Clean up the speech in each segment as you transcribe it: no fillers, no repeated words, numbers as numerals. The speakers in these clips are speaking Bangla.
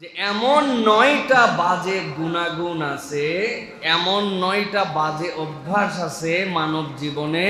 যে এমন ৯টা বাজে গুণাগুণ আছে, এমন ৯টা বাজে অভ্যাস আছে মানব জীবনে,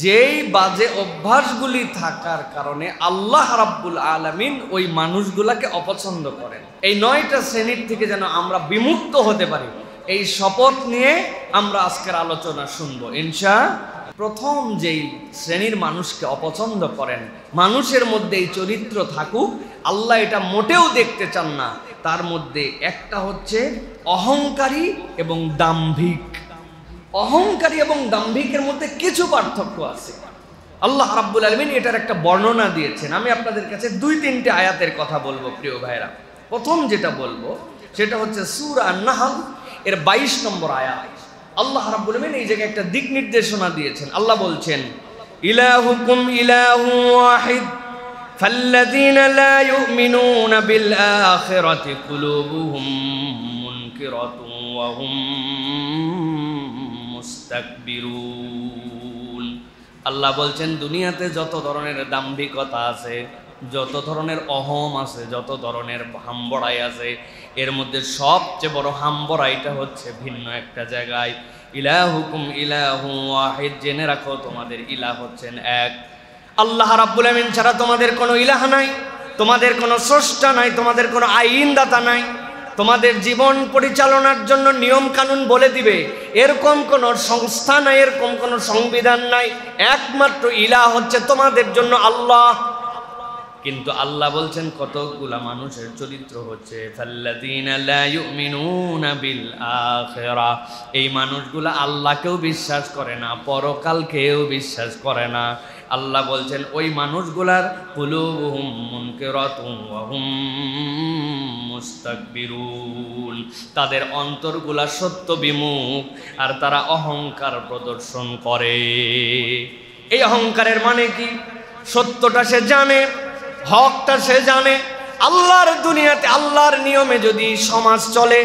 যেই বাজে অভ্যাসগুলি থাকার কারণে আল্লাহ রাব্বুল আলামিন ওই মানুষগুলাকে অপছন্দ করেন। এই ৯টা শ্রেণীর থেকে যেন আমরা বিমুক্ত হতে পারি, এই শপথ নিয়ে আমরা আজকের আলোচনা শুনবো ইনশাআল্লাহ। প্রথম যেই শ্রেণীর মানুষকে অপছন্দ করেন, মানুষের মধ্যে এই চরিত্র থাকুক, আল্লাহ এটা মোটেও দেখতে চান না। তার মধ্যে একটা হচ্ছে অহংকারী এবং দাম্ভিক। অহংকারী এবং দাম্ভিকের মধ্যে কিছু পার্থক্য আছে। আল্লাহ রাব্বুল আলামিন এটার একটা বর্ণনা দিয়েছেন। আমি আপনাদের কাছে ২-৩টে আয়াতের কথা বলবো প্রিয় ভাইরা। প্রথম যেটা বলবো সেটা হচ্ছে সূরা আন-নাহল এর ২২ নম্বর আয়াত। আল্লাহ রাব্বুল আলামিন এই জায়গায় একটা দিক নির্দেশনা দিয়েছেন। আল্লাহ বলছেন, ইলাহুকুম ইলাহু ওয়াহিদ ফাল্লাযীনা লা ইউমিনুনা বিল আখিরাতি কুলুবুহুম মুনকিরাতুন ওয়া হুম মুস্তাকবিরুন। আল্লাহ বলছেন, দুনিয়াতে যত ধরনের দাম্ভিকতা আছে, যত ধরনের অহম আছে, যত ধরনের হামবড়াই আছে, এর মধ্যে সবচেয়ে বড় হামবড়াইটা হচ্ছে ভিন্ন একটা জায়গায়। ইলাহুকুম ইলাহু ওয়াহিদ, জেনে রাখো তোমাদের ইলাহ হচ্ছেন এক। আল্লাহ রাব্বুল আমিন ছাড়া তোমাদের কোনো ইলাহ নাই, তোমাদের কোনো স্রষ্টা নাই, তোমাদের কোনো আইনদাতা নাই। তোমাদের জীবন পরিচালনার জন্য নিয়ম কানুন বলে দিবে এরকম কোনো সংস্থা নাই, এরকম কোনো সংবিধান নাই। একমাত্র ইলাহ হচ্ছে তোমাদের জন্য আল্লাহ। কিন্তু আল্লাহ বলছেন কতগুলা মানুষের চরিত্র হচ্ছে ফাল্লাযীনা লা ইউমিনুনা বিল আখিরাহ, এই মানুষগুলা আল্লাহকেও বিশ্বাস করে না, পরকালকেও বিশ্বাস করে না। আল্লাহ বলছেন ওই মানুষগুলার কুলুবুহুম মুনকিরাতুন ওয়া হুম মুস্তাকবিরুন, তাদের অন্তরগুলা সত্য বিমুখ আর তারা অহংকার প্রদর্শন করে। এই অহংকারের মানে কি? সত্যটা সে জানে, হকটা সে জানে। আল্লাহর দুনিয়াতে আল্লাহর নিয়মে যদি সমাজ চলে,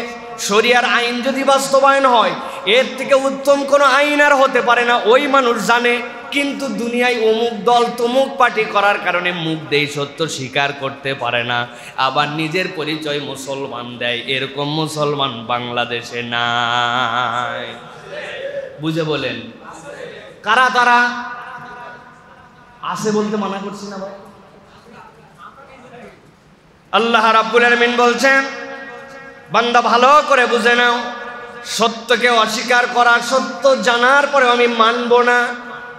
শরিয়ার আইন যদি বাস্তবায়ন হয়, এর থেকে উত্তম কোনো আইন আর হতে পারে না, ওই মানুষ জানে। কিন্তু দুনিয়ায় অমুক দল তমুক পার্টি করার কারণে মুখ দেই সত্য স্বীকার করতে পারে না, আবার নিজের পরিচয় মুসলমান দেয়। এরকম মুসলমান বাংলাদেশে নাই। বুঝে বলেন কারা কারা আছে? বলতে মানা করছি না ভাই। আল্লাহ রাব্বুল আলামিন বলছেন, বান্দা ভালো করে বুঝে নাও, সত্যকে অস্বীকার করা, সত্য জানার পরেও আমি মানব না,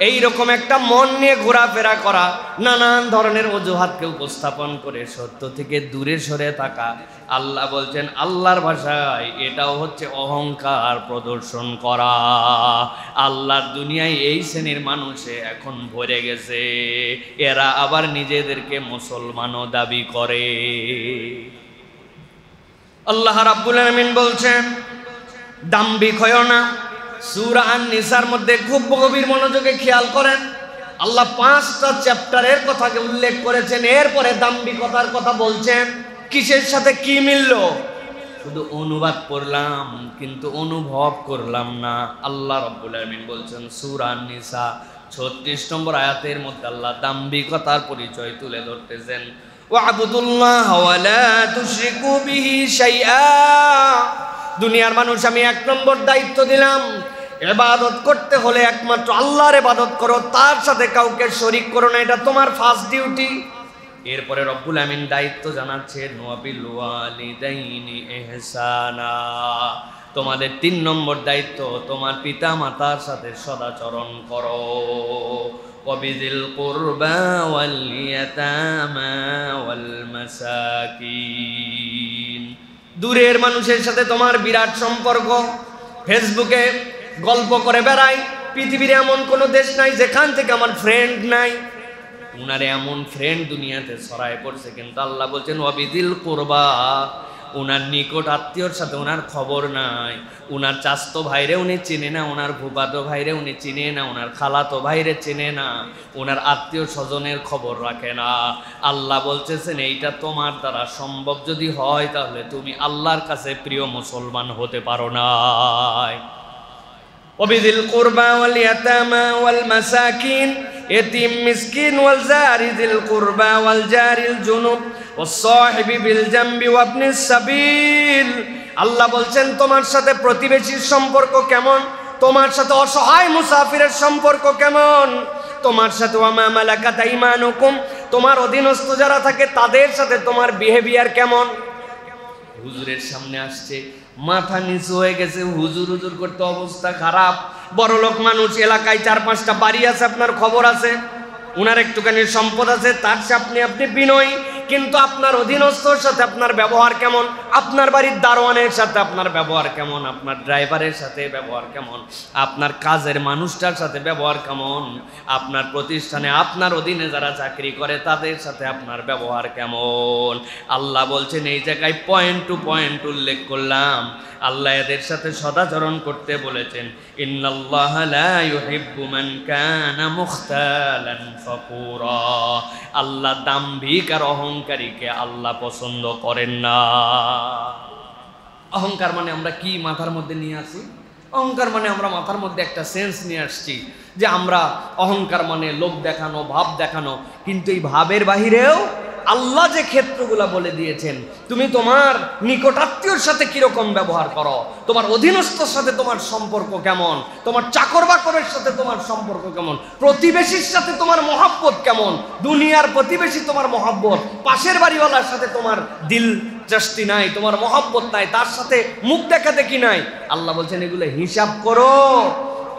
এইরকম একটা মন নিয়ে ঘোরাফেরা করা, নানান ধরনের অজুহাতকে উপস্থাপন করে সত্য থেকে দূরে সরে থাকা, আল্লাহ বলছেন আল্লাহর ভাষায় এটাও হচ্ছে অহংকার প্রদর্শন করা। আল্লাহর দুনিয়ায় এই শ্রেণীর মানুষে এখন ভরে গেছে, এরা আবার নিজেদেরকে মুসলমানও দাবি করে। আল্লাহ রাব্বুল আলামিন বলছেন দাম্ভিক হয়ো না। সূরা আন-নিসার মধ্যে খুব গভীর মনোযোগে খেয়াল করেন, আল্লাহ 5টা চ্যাপ্টারের কথাকে উল্লেখ করেছেন, এরপরে দাম্ভিকতার কথা বলছেন। কিসের সাথে কি মিলল? শুধু অনুবাদ করলাম কিন্তু অনুভব করলাম না। আল্লাহ রাব্বুল আলামিন বলছেন সূরা আন-নিসা 36 নম্বর আয়াতের মধ্যে আল্লাহ দাম্ভিকতার পরিচয় তুলে ধরতেছেন, ওয়া'বুদুল্লাহ ওয়া লা তুশরিকু বিহি শাইআ। দুনিয়ার মানুষ আমি 1 নম্বর দায়িত্ব দিলাম, ইবাদত করতে হলে একমাত্র আল্লাহর ইবাদত করো, তার সাথে কাউকে শরীক করো না, এটা তোমার ফার্স্ট ডিউটি। এরপরে রব্বুল আমিন দায়িত্ব জানাচ্ছেন ওয়াবিল ওয়ালিদাইনি ইহসানা, তোমাদের 3 নম্বর দায়িত্ব তোমার পিতা মাতার সাথে সদাচরণ করো। ওয়াবিযিল কুরবা ওয়াল ইয়াতামা ওয়াল মাসাকিন, দূরের মানুষের সাথে তোমার বিরাট সম্পর্ক। ফেসবুকে গল্প করে বেড়াই, পৃথিবীর এমন কোনো দেশ নাই যেখান থেকে আমার ফ্রেন্ড নাই। উনারে এমন ফ্রেন্ড দুনিয়াতে ছড়ায় পড়ছে, কিন্তু আল্লাহ বলছেন ওয়াবিযিল কুরবা, উনার নিকট আত্মীয়র সাথে উনার খবর নাই। উনার চাচতো ভাইরে উনি চিনে না, উনার ফুফাতো ভাইরে উনি চিনে না, উনার খালাতো ভাইরে চিনে না, উনার আত্মীয় স্বজনের খবর রাখে না। আল্লাহ বলতেছেন এইটা তোমার দ্বারা সম্ভব যদি হয়, তাহলে তুমি আল্লাহর কাছে প্রিয় মুসলমান হতে পারো না। ওয়াবিযিল কুরবা ওয়াল ইয়াতামা ওয়াল মাসাকিন, এতিম মিসকিন ওয়াল জারি যিল কুরবা ওয়াল জারিল জুনুব ওয়াসসাহিবি বিল জামবি ওয়াবনিস সাবিল। আল্লাহ বলছেন তোমার সাথে প্রতিবেশীর সম্পর্ক কেমন, তোমার সাথে অসহায় মুসাফিরের সম্পর্ক কেমন, তোমার সাথে ওয়ামা মালাকাত আইমানুকুম, তোমার অধীনস্থ যারা থাকে তাদের সাথে তোমার বিহেভিয়ার কেমন। হুজুরের সামনে আসছে, মাথা নিচু হয়ে গেছে, হুজুর হুজুর করতে অবস্থা খারাপ। বড়লোক মানুষ, এলাকায় 4-5টা বাড়ি আছে, আপনার খবর আছে, উনার একটুখানি সম্পদ আছে, তার সামনে আপনি বিনয়ী, কিন্তু আপনার অধীনস্থর সাথে আপনার ব্যবহার কেমন, আপনার বাড়ির দারোয়ানের সাথে আপনার ব্যবহার কেমন, আপনার ড্রাইভারের সাথে ব্যবহার কেমন, আপনার কাজের মানুষটার সাথে ব্যবহার কেমন, আপনার প্রতিষ্ঠানে আপনার অধীনে যারা চাকরি করে তাদের সাথে আপনার ব্যবহার কেমন। আল্লাহ বলছেন এই জায়গায় পয়েন্ট টু পয়েন্ট উল্লেখ করলাম। আল্লাহ এদের সাথে সদাচরণ করতে বলেছেন, ইন্নাল্লাহা লা ইউহিব্বু মান কানা মুখতালান ফাকুরা। আল্লাহ দাম্ভিক আর অহংকারীকে আল্লাহ পছন্দ করেন না। অহংকার মানে আমরা কি মাথার মধ্যে নিয়ে আসি? অহংকার মানে আমরা মাথার মধ্যে একটা সেন্স নিয়ে আসছি যে আমরা অহংকার মানে লোক দেখানো, ভাব দেখানো, কিন্তু এই ভাবের বাহিরেও আল্লাহ যে ক্ষেত্রগুলা বলে দিয়েছেন, তুমি তোমার নিকটাত্মীয়র সাথে কিরকম ব্যবহার করো, তোমার অধীনস্থর সাথে তোমার সম্পর্ক কেমন, তোমার চাকর বাকরের সাথে তোমার সম্পর্ক কেমন, প্রতিবেশীর সাথে তোমার মহাব্বত কেমন, দুনিয়ার প্রতিবেশী তোমার মহাব্বত, পাশের বাড়িওয়ালার সাথে তোমার দিল জাস্তি নাই, তোমার মহাব্বত নাই, তার সাথে মুখ দেখা দেখি নাই। আল্লাহ বলছেন এগুলো হিসাব করো।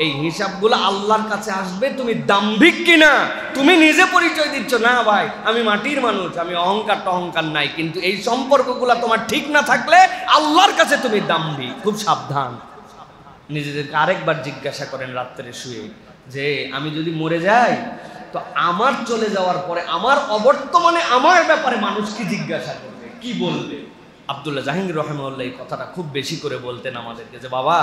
এই হিসাবগুলো আল্লাহর কাছে আসবে তুমি দাম্ভিক কিনা। তুমি নিজে পরিচয় দিচ্ছ না ভাই আমি মাটির মানুষ, আমি অহংকার নাই, কিন্তু এই সম্পর্কগুলো তোমার ঠিক না থাকলে আল্লাহর কাছে তুমি দাম্ভিক। খুব সাবধান। নিজেদেরকে আরেকবার জিজ্ঞাসা করেন রাত্রে শুয়ে যে আমি যদি মরে যাই তো আমার চলে যাওয়ার পরে আমার অবর্তমানে আমার ব্যাপারে মানুষ কি জিজ্ঞাসা করবে, কি বলবে? আব্দুল্লাহ জাহাঙ্গীর রহমাতুল্লাহ এই কথাটা খুব বেশি করে বলতেন আমাদেরকে যে বাবা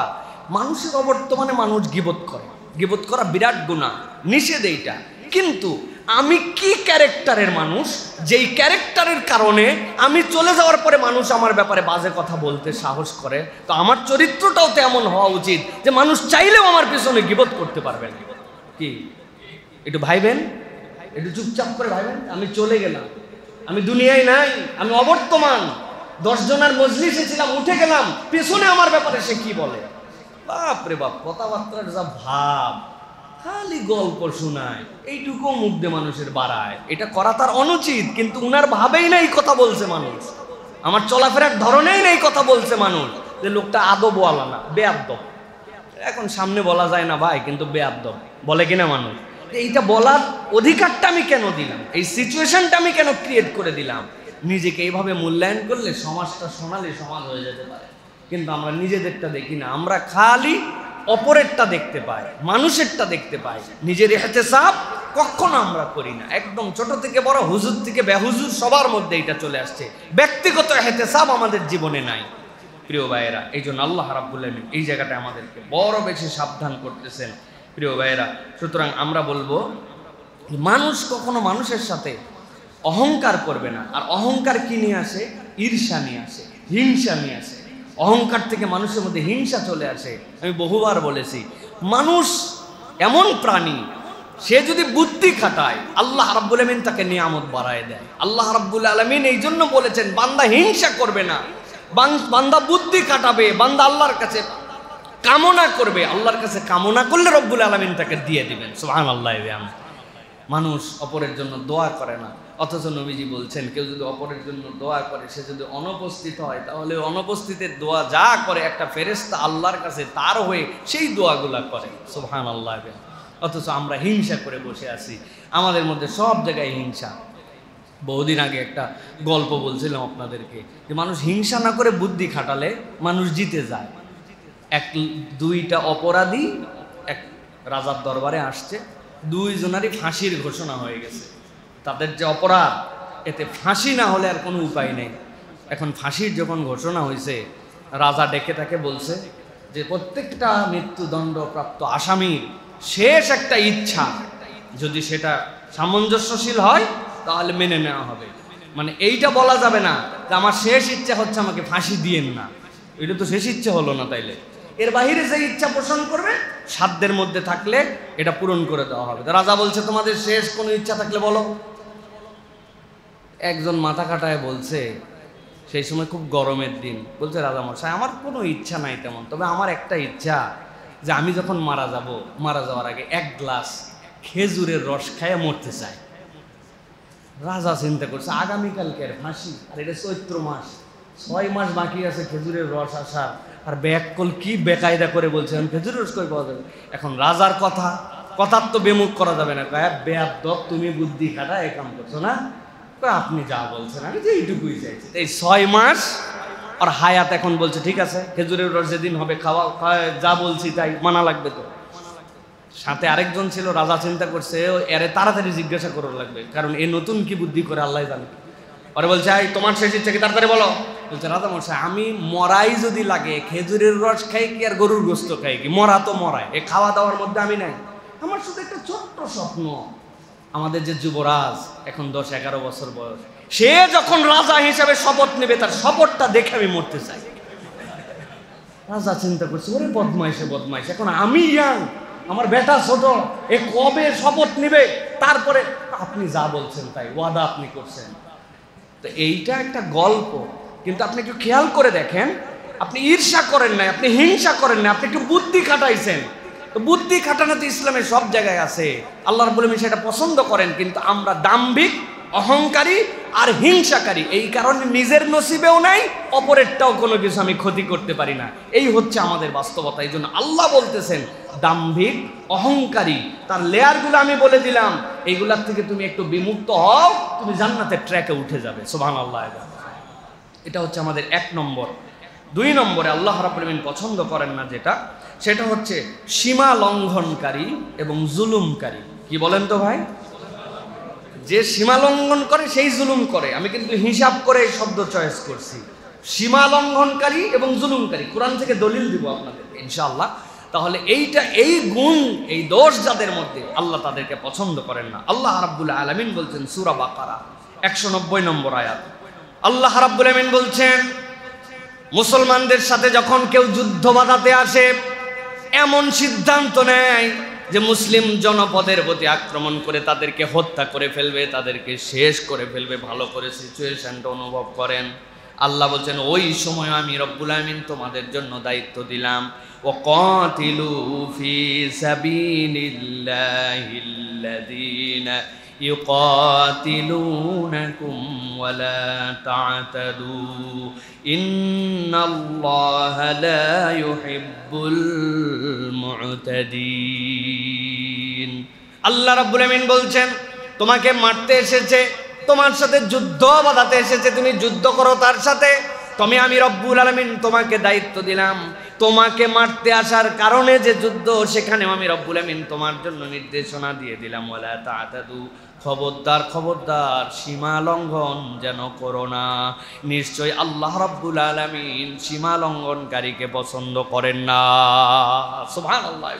মানুষের অবর্তমানে মানুষ গীবত করে, গীবত করা বিরাট গুনাহ, নিষেধ এইটা, কিন্তু আমি কি ক্যারেক্টারের মানুষ, যেই ক্যারেক্টারের কারণে আমি চলে যাওয়ার পরে মানুষ আমার ব্যাপারে বাজে কথা বলতে সাহস করে, তো আমার চরিত্রটাও তো এমন হওয়া উচিত যে মানুষ চাইলেও আমার পিছনে গীবত করতে পারবে না। কি একটু ভাইবেন, একটু চুপচাপ করে ভাইবেন, আমি চলে গেলাম, আমি দুনিয়ায় নাই, আমি অবর্তমান, 10 জনের মজলিসে ছিলাম, উঠে গেলাম, পেছনে আমার ব্যাপারে সে কি বলে। বাপরে বাপ, কথাবার্তার যা ভাব, খালি গল্প শোনায়, এইটুকু মুখ দিয়ে মানুষের বাড়ায়। এটা করা তার অনুচিত, কিন্তু উনার ভাবেই নেই কথা বলছে মানুষ, আমার চলাফেরার ধরনেই নেই কথা বলছে মানুষ, যে লোকটা আদবওয়ালা না, বেয়াদব। এখন সামনে বলা যায় না ভাই, কিন্তু বেয়াদব বলে কিনা মানুষ। এইটা বলার অধিকারটা আমি কেন দিলাম, এই সিচুয়েশনটা আমি কেন ক্রিয়েট করে দিলাম? নিজেকে এইভাবে মূল্যায়ন করলে সমাজটা সোনালী সমাজ হয়ে যেতে পারে, কিন্তু আমরা নিজেদেরটা দেখি না, আমরা খালি অপরেরটা দেখতে পাই, মানুষেরটা দেখতে পাই, নিজের ইহতেসাব কখনো আমরা করি না। একদম ছোট থেকে বড়, হুজুর থেকে বেহুজুর, সবার মধ্যে এটা চলে আসছে, ব্যক্তিগত ইহতেসাব আমাদের জীবনে নাই। প্রিয় ভাইয়েরা, এই জন্য আল্লাহ রাব্বুল আলামিন এই জায়গাটা আমাদেরকে বড় বেশি সাবধান করতেছেন। প্রিয় ভাইয়েরা, সুতরাং আমরা বলবো মানুষ কখনো মানুষের সাথে অহংকার করবে না। আর অহংকার কি নিয়ে আসে? ঈর্ষা নিয়ে আসে, হিংসা নিয়ে আসে। অহংকার থেকে মানুষের মধ্যে হিংসা চলে আসে। আমি বহুবার বলেছি, মানুষ এমন প্রাণী, সে যদি বুদ্ধি খাটায় আল্লাহ রাব্বুল আলামিন তাকে নিয়ামত বাড়ায় দেয়। আল্লাহ রাব্বুল আলামিন এই জন্য বলেছেন বান্দা হিংসা করবে না, বান্দা বুদ্ধি খাটাবে, বান্দা আল্লাহর কাছে কামনা করবে, আল্লাহর কাছে কামনা করলে রব্বুল আলামিন তাকে দিয়ে দিবেন। সুবহানাল্লাহ। মানুষ অপরের জন্য দোয়া করে না, অথচ নবীজি বলছেন কেউ যদি অপরের জন্য দোয়া করে, সে যদি অনুপস্থিত হয়, তাহলে অনুপস্থিতের দোয়া যা করে একটা ফেরেশতা আল্লাহর কাছে তার হয়ে সেই দোয়াগুলা করে। সুবহানাল্লাহ। অথচ আমরা হিংসা করে বসে আছি, আমাদের মধ্যে সব জায়গায় হিংসা। বহুদিন আগে একটা গল্প বলছিলাম আপনাদেরকে, যে মানুষ হিংসা না করে বুদ্ধি খাটালে মানুষ জিতে যায়। দুইটা অপরাধী এক রাজার দরবারে আসছে, দুইজনারই ফাঁসির ঘোষণা হয়ে গেছে। তাদের যে অপরাধ, এতে ফাঁসি না হলে আর কোনো উপায় নেই। এখন ফাঁসির যখন ঘোষণা হয়েছে, রাজা ডেকে তাকে বলছে যে প্রত্যেকটা মৃত্যুদণ্ডপ্রাপ্ত আসামির শেষ একটা ইচ্ছা, যদি সেটা সামঞ্জস্যশীল হয় তাহলে মেনে নেওয়া হবে। মানে এইটা বলা যাবে না যে আমার শেষ ইচ্ছা হচ্ছে আমাকে ফাঁসি দিয়েন না, এটা তো শেষ ইচ্ছা হলো না। তাইলে এর বাহিরে যে ইচ্ছা পোষণ করবে, সাধ্যের মধ্যে থাকলে এটা পূরণ করে দেওয়া হবে। রাজা বলছে তোমাদের শেষ কোনো ইচ্ছা থাকলে বলো। একজন মাথা কাটায় বলছে, সেই সময় খুব গরমের দিন, বলছে রাজামশাই আমার কোনো ইচ্ছা নাই তেমন, তবে আমার একটা ইচ্ছা যে আমি যখন মারা যাওয়ার আগে এক গ্লাস খেজুরের রস খাইয়া মরতে চাই। রাজা চিন্তা করছে আগামীকালকে ফাঁসি, আর এটা চৈত্র মাস, 6 মাস বাকি আছে খেজুরের রস আসার, আর ব্যাককল কি বেকায়দা করে বলছে খেজুরের রস কই পাওয়া যাবে। এখন রাজার কথার তো বেমুখ করা যাবে না, বেয়াদব তুমি বুদ্ধি খাটা এই কাম করছো না, আপনি যা বলছেন আমি যে এইটুকুই চাইছি। এই 6 মাস আর হায়াত এখন বলছে ঠিক আছে খেজুরের রস যেদিন হবে খাওয়া যা বলছি তাই মানা লাগবে। তো সাথে আরেকজন ছিল, রাজা চিন্তা করছে এরে তাড়াতাড়ি জিজ্ঞাসা করার লাগবে, কারণ এ নতুন কি বুদ্ধি করে আল্লাহ জানে। পরে বলছে এই তোমার শেষ ইচ্ছা কি তাড়াতাড়ি বলো। বলছে রাজা মশাই আমি মরাই যদি লাগে খেজুরের রস খাই কি আর গরুর গোস্ত খাই কি, মরা তো মরাই, এ খাওয়া দাওয়ার মধ্যে আমি নাই। আমার শুধু একটা ছোট্ট স্বপ্ন, আমাদের যে যুবরাজ এখন 10-11 বছর বয়স, সে যখন রাজা হিসাবে শপথ নেবে তার শপথটা দেখে আমি মরতে চাই। রাজা চিন্তা করছে ওরে বদমাইশে, এখন আমি ইয়াং, আমার বেটা ছোট, এ কবে শপথ নিবে, তারপরে আপনি যা বলছেন তাই ওয়াদা আপনি করছেন। তো এইটা একটা গল্প, কিন্তু আপনি একটু খেয়াল করে দেখেন, আপনি ঈর্ষা করেন না, আপনি হিংসা করেন না, আপনি একটু বুদ্ধি খাটাইছেন। তো বুদ্ধি খাটানো তো ইসলামের সব জায়গায় আছে, আল্লাহ রাব্বুল আলামিন সেটা পছন্দ করেন, কিন্তু আমরা দাম্ভিক, অহংকারী আর হিংসাকারী, এই কারণে নিজের নসিবেও নাই, অপরেরটাও কোনো কিছু আমি ক্ষতি করতে পারি না। এই হচ্ছে আমাদের বাস্তবতা। এই জন্য আল্লাহ বলতেছেন দাম্ভিক, অহংকারী, তার লেয়ারগুলো আমি বলে দিলাম, এইগুলার থেকে তুমি একটু বিমুক্ত হও, তুমি জান্নাতের ট্র্যাকে উঠে যাবে। সুবহানাল্লাহ। এটা হচ্ছে আমাদের 1 নম্বর। 2 নম্বরে আল্লাহ রাব্বুল আলামিন পছন্দ করেন না যেটা, সেটা হচ্ছে সীমা লঙ্ঘনকারী এবং জুলুমকারী। কি বলেন তো ভাই? যে সীমা লঙ্ঘন করে সেই জুলুম করে। আমি কিন্তু হিসাব করে এই শব্দ চয়েস করছি, সীমা লঙ্ঘনকারী এবং জুলুমকারী। কোরআন থেকে দলিল দিব আপনাদেরকে ইনশাআল্লাহ। তাহলে এই গুণ, এই দোষ যাদের মধ্যে, আল্লাহ তাদেরকে পছন্দ করেন না। আল্লাহ রাব্বুল আলামিন বলছেন সূরা বাকারা 190 নম্বর আয়াত, আল্লাহ রাব্বুল আলামিন বলছেন মুসলমানদের সাথে যখন কেউ যুদ্ধ বাঁধাতে আসে, এমন সিদ্ধান্ত নেয় যে মুসলিম জনপদের প্রতি আক্রমণ করে তাদেরকে হত্যা করে ফেলবে, তাদেরকে শেষ করে ফেলবে, ভালো করে সিচুয়েশনটা অনুভব করেন। আল্লাহ বলছেন ওই সময় আমি রব্বুল আমিন তোমাদের জন্য দায়িত্ব দিলাম, ওয়াকাতিলু ফি সাবিলিল্লাহিল্লাযীনা ইউকাতিলুনাকুম ওয়ালা তা'তাদু ইন্নাল্লাহা লা ইউহিব্বুল মু'তাদিন। আল্লাহ রাব্বুল আমিন বলছেন তোমাকে মারতে এসেছে, তোমার সাথে যুদ্ধ বাঁধাতে এসেছে, তুমি যুদ্ধ করো তার সাথে। আমি রব্বুল আলামিন তোমাকে দায়িত্ব দিলাম, তোমাকে মারতে আসার কারণে যে যুদ্ধ, সেখানেও আমি রব্বুল আমিন তোমার জন্য নির্দেশনা দিয়ে দিলাম, ওয়ালা তা'তাদু, খবরদার সীমা লঙ্ঘন যেন করো না। নিশ্চয় আল্লাহ রাব্বুল আলামিন সীমা লঙ্ঘনকারীকে পছন্দ করেন না। সুবহানাল্লাহ।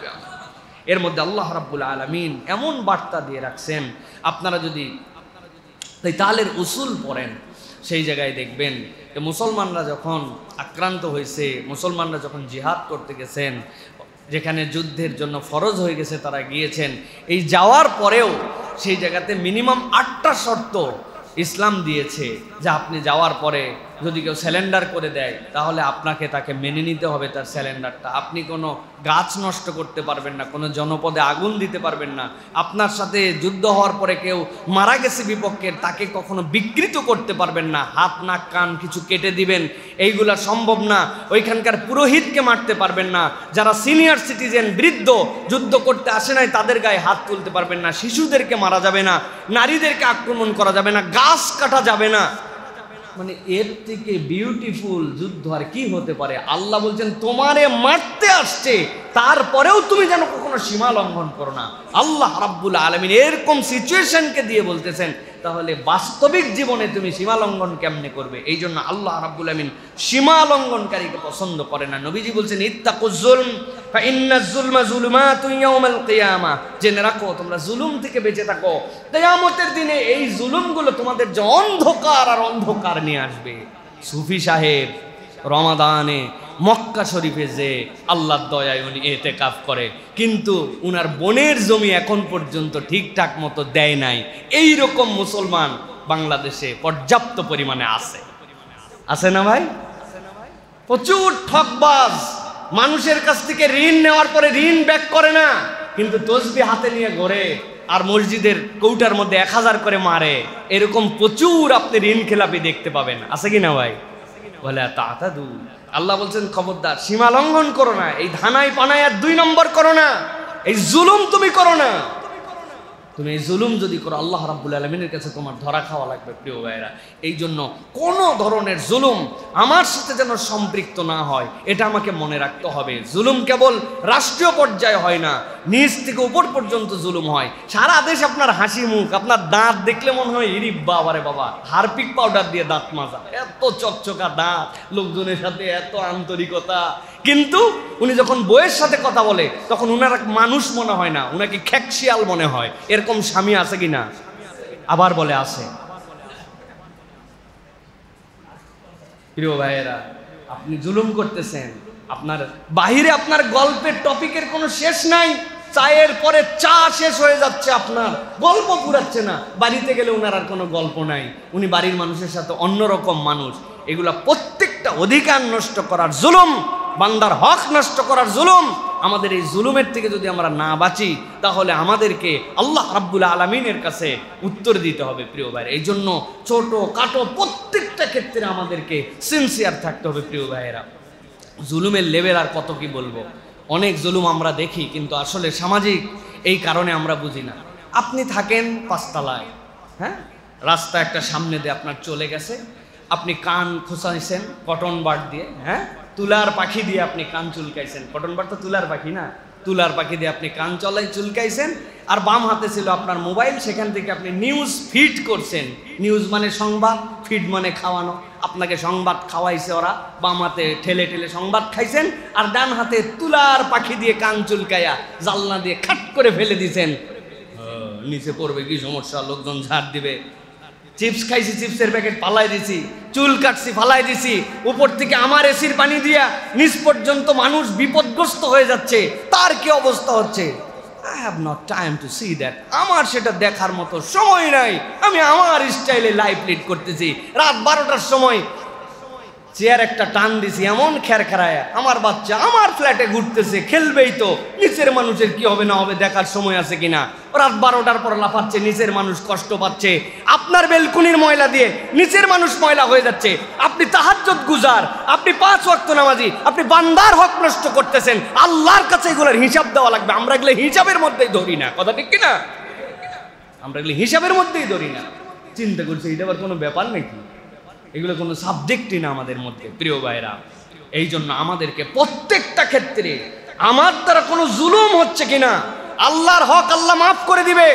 এর মধ্যে আল্লাহ রাব্বুল আলামিন এমন বার্তা দিয়ে রাখছেন, আপনারা যদি তালের উসুল পড়েন সেই জায়গায় দেখবেন যে মুসলমানরা যখন আক্রান্ত হয়েছে, মুসলমানরা যখন জিহাদ করতে গেছেন, যেখানে যুদ্ধের জন্য ফরজ হয়ে গেছে তারা গিয়েছেন, এই যাওয়ার পরেও সেই জায়গাতে মিনিমাম 8টা শর্ত ইসলাম দিয়েছে যে আপনি যাওয়ার পরে যদি কেউ স্যালেন্ডার করে দেয় তাহলে তাকে মেনে নিতে হবে তার স্যালেন্ডারটা। আপনি কোনো গাছ নষ্ট করতে পারবেন না, কোনো জনপদে আগুন দিতে পারবেন না, আপনার সাথে যুদ্ধ হওয়ার পরে কেউ মারা গেছে বিপক্ষের, তাকে কখনো বিকৃত করতে পারবেন না, হাত নাক কান কিছু কেটে দিবেন, এইগুলা সম্ভব না। ওইখানকার পুরোহিতকে মারতে পারবেন না, যারা সিনিয়র সিটিজেন বৃদ্ধ যুদ্ধ করতে আসে নাই তাদের গায়ে হাত তুলতে পারবেন না, শিশুদেরকে মারা যাবে না, নারীদেরকে আক্রমণ করা যাবে না, গাছ কাটা যাবে না। মানে এর থেকে বিউটিফুল যুদ্ধ আর কি হতে পারে? আল্লাহ বলছেন তোমারে মারতে আসছে, তারপরেও তুমি যেন কখনো সীমা লঙ্ঘন করো না। আল্লাহ রাব্বুল আলামিন এরকম সিচুয়েশনকে দিয়ে বলতেছেন, তাহলে বাস্তবিক জীবনে তুমি সীমা লঙ্ঘন কেমনে করবে? এই জন্য আল্লাহ রাব্বুল আলামিন সীমা লঙ্ঘনকারীকে পছন্দ করে না। নবীজি বলছেন ইত্তাকুজ জুলম ফা ইন্নাজ জুলমা যুলুমাতুন ইয়াউমাল কিয়ামাহ, জেনে রাখো তোমরা জুলুম থেকে বেঁচে থাকো, কিয়ামতের দিনে এই জুলুমগুলো তোমাদের যে অন্ধকার আর অন্ধকার নিয়ে আসবে। সুফি সাহেব রমাদানে মক্কা শরীফে যে আল্লাহর দয়ায় উনি ইতিকাফ করে, কিন্তু উনার বোনের জমি এখন পর্যন্ত ঠিকঠাক মতো দেয় নাই। এই রকম মুসলমান বাংলাদেশে পর্যাপ্ত পরিমাণে আছে, আছে না ভাই? প্রচুর ঠকবাজ, মানুষের কাছ থেকে ঋণ নেওয়ার পরে ঋণ ব্যাক করে না, কিন্তু তসবিহ হাতে নিয়ে ঘোরে আর মসজিদের কৌটার মধ্যে 1000 করে মারে। এরকম প্রচুর আপনি ঋণ খেলাপি দেখতে পাবেন, আছে কি না ভাই? বলে তাতাদু, আল্লাহ বলছেন খবরদার, সীমা লঙ্ঘন করো না, এই ধানাই পানাই আর 2 নম্বর করো না, এই জুলুম তুমি করো না। তুমি এই জুলুম যদি করো আল্লাহ রাব্বুল আলামিনের কাছে তোমার ধরা খাওয়া লাগবে প্রিয় ভাইরা। এই জন্য কোনো ধরনের জুলুম আমার সাথে যেন সম্পৃক্ত না হয়, এটা আমাকে মনে রাখতে হবে। জুলুম কেবল রাষ্ট্রীয় পর্যায়ে হয় না, নিচ থেকে উপর পর্যন্ত জুলুম হয়। সারা দেশ আপনার হাসি মুখ, আপনার দাঁত দেখলে মনে হয় ইরি বাবারে বাবা, হারপিক পাউডার দিয়ে দাঁত মাজা, এত চকচকা দাঁত, লোকজনের সাথে এত আন্তরিকতা, কিন্তু উনি যখন বইয়ের সাথে কথা বলে তখন উনার মানুষ মনে হয় না, উনাকে খ্যাকশিয়াল মনে হয়। এরকম স্বামী আছে কিনা? আবার বলে আছে। প্রিয় ভাইয়েরা, আপনি জুলুম করতেছেন, আপনার বাহিরে আপনার গল্পের টপিকের কোনো শেষ নাই, চায়ের পরে চা শেষ হয়ে যাচ্ছে, আপনার গল্প পুরাচ্ছে না। বাড়িতে গেলে উনার আর কোনো গল্প নাই, উনি বাড়ির মানুষের সাথে অন্যরকম মানুষ। এগুলা প্রত্যেকটা অধিকার নষ্ট করার জুলুম, বান্দার হক নষ্ট করার জুলুম। আমাদের এই জুলুমের থেকে যদি আমরা না বাঁচি তাহলে আমাদেরকে আল্লাহ রাব্বুল আলামিনের কাছে উত্তর দিতে হবে প্রিয় ভাই। এই জন্য ছোট কাটো প্রত্যেকটা ক্ষেত্রে আমাদেরকে সিনসিয়ার থাকতে হবে প্রিয় ভাইয়েরা। জুলুমের লেভেল আর কত কি বলবো, অনেক জুলুম আমরা দেখি, কিন্তু আসলে সামাজিক এই কারণে আমরা বুঝি না। আপনি থাকেন 5 তলায়, হ্যাঁ, রাস্তা একটা সামনে দিয়ে আপনার চলে গেছে, আপনি কান খোঁচাইছেন কটন বাড দিয়ে, হ্যাঁ, তুলার পাখি দিয়ে আপনি কান চুলকাইছেন। কটন বাড তো তুলার পাখি না, তুলার পাখি দিয়ে আপনি কান চুলকাইছেন। আর বাম হাতে ছিল আপনার মোবাইল, সেখান থেকে আপনি নিউজ ফিড করছেন। নিউজ মানে সংবাদ, ফিড মানে খাওয়ানো। আপনাকে সংবাদ খাওয়াইছে ওরা, বাম হাতে ঠেলে ঠেলে সংবাদ খাইছেন, আর ডান হাতে তুলার পাখি দিয়ে কান চুলকাইয়া জালনা দিয়ে খাট করে ফেলে দিছেন। নিচে পড়বে কি সমস্যা, লোকজন ঝাড় দিবে। চিপস খাইছি, চিপসের প্যাকেট পালাই দিছি, চুল কাটছি ফালাই দিছি, উপর থেকে আমার এসির পানি দিয়া নিচ পর্যন্ত মানুষ বিপদগ্রস্ত হয়ে যাচ্ছে, তার কি অবস্থা হচ্ছে? I have not time to see that. আমার সেটা দেখার মতো সময় নাই, আমি আমার স্টাইলে লাইফ লিড করতেছি। রাত 12টার সময় চেয়ার একটা টান দিছি, এমন খেরখেরায়া, আমার বাচ্চা আমার ফ্ল্যাটে ঘুরতেছে, খেলবেই তো, নিচের মানুষের কি হবে না হবে দেখার সময় আছে কিনা। রাত 12টার পর লাফাচ্ছে, নিচের মানুষ কষ্ট পাচ্ছে, আপনার বেলকুনির ময়লা দিয়ে নিচের মানুষ ময়লা হয়ে যাচ্ছে। আপনি তাহাজ্জুদ গুজার, আপনি 5 ওয়াক্ত নামাজি, আপনি বান্দার হক নষ্ট করতেছেন। আল্লাহর কাছে এগুলোর হিসাব দেওয়া লাগবে। আমরা এগুলো হিসাবের মধ্যেই ধরি না, কথা ঠিক কিনা? আমরা এগুলো হিসাবের মধ্যেই ধরি না। চিন্তা করছি এটা আবার কোনো ব্যাপার নাকি? এগুলো কোনো সাবজেক্টই না আমাদের মধ্যে প্রিয় ভাইরা। এই জন্য আমাদেরকে প্রত্যেকটা ক্ষেত্রে আমার দ্বারা কোনো জুলুম হচ্ছে কিনা, আল্লাহর হক আল্লাহ মাফ করে দিবে।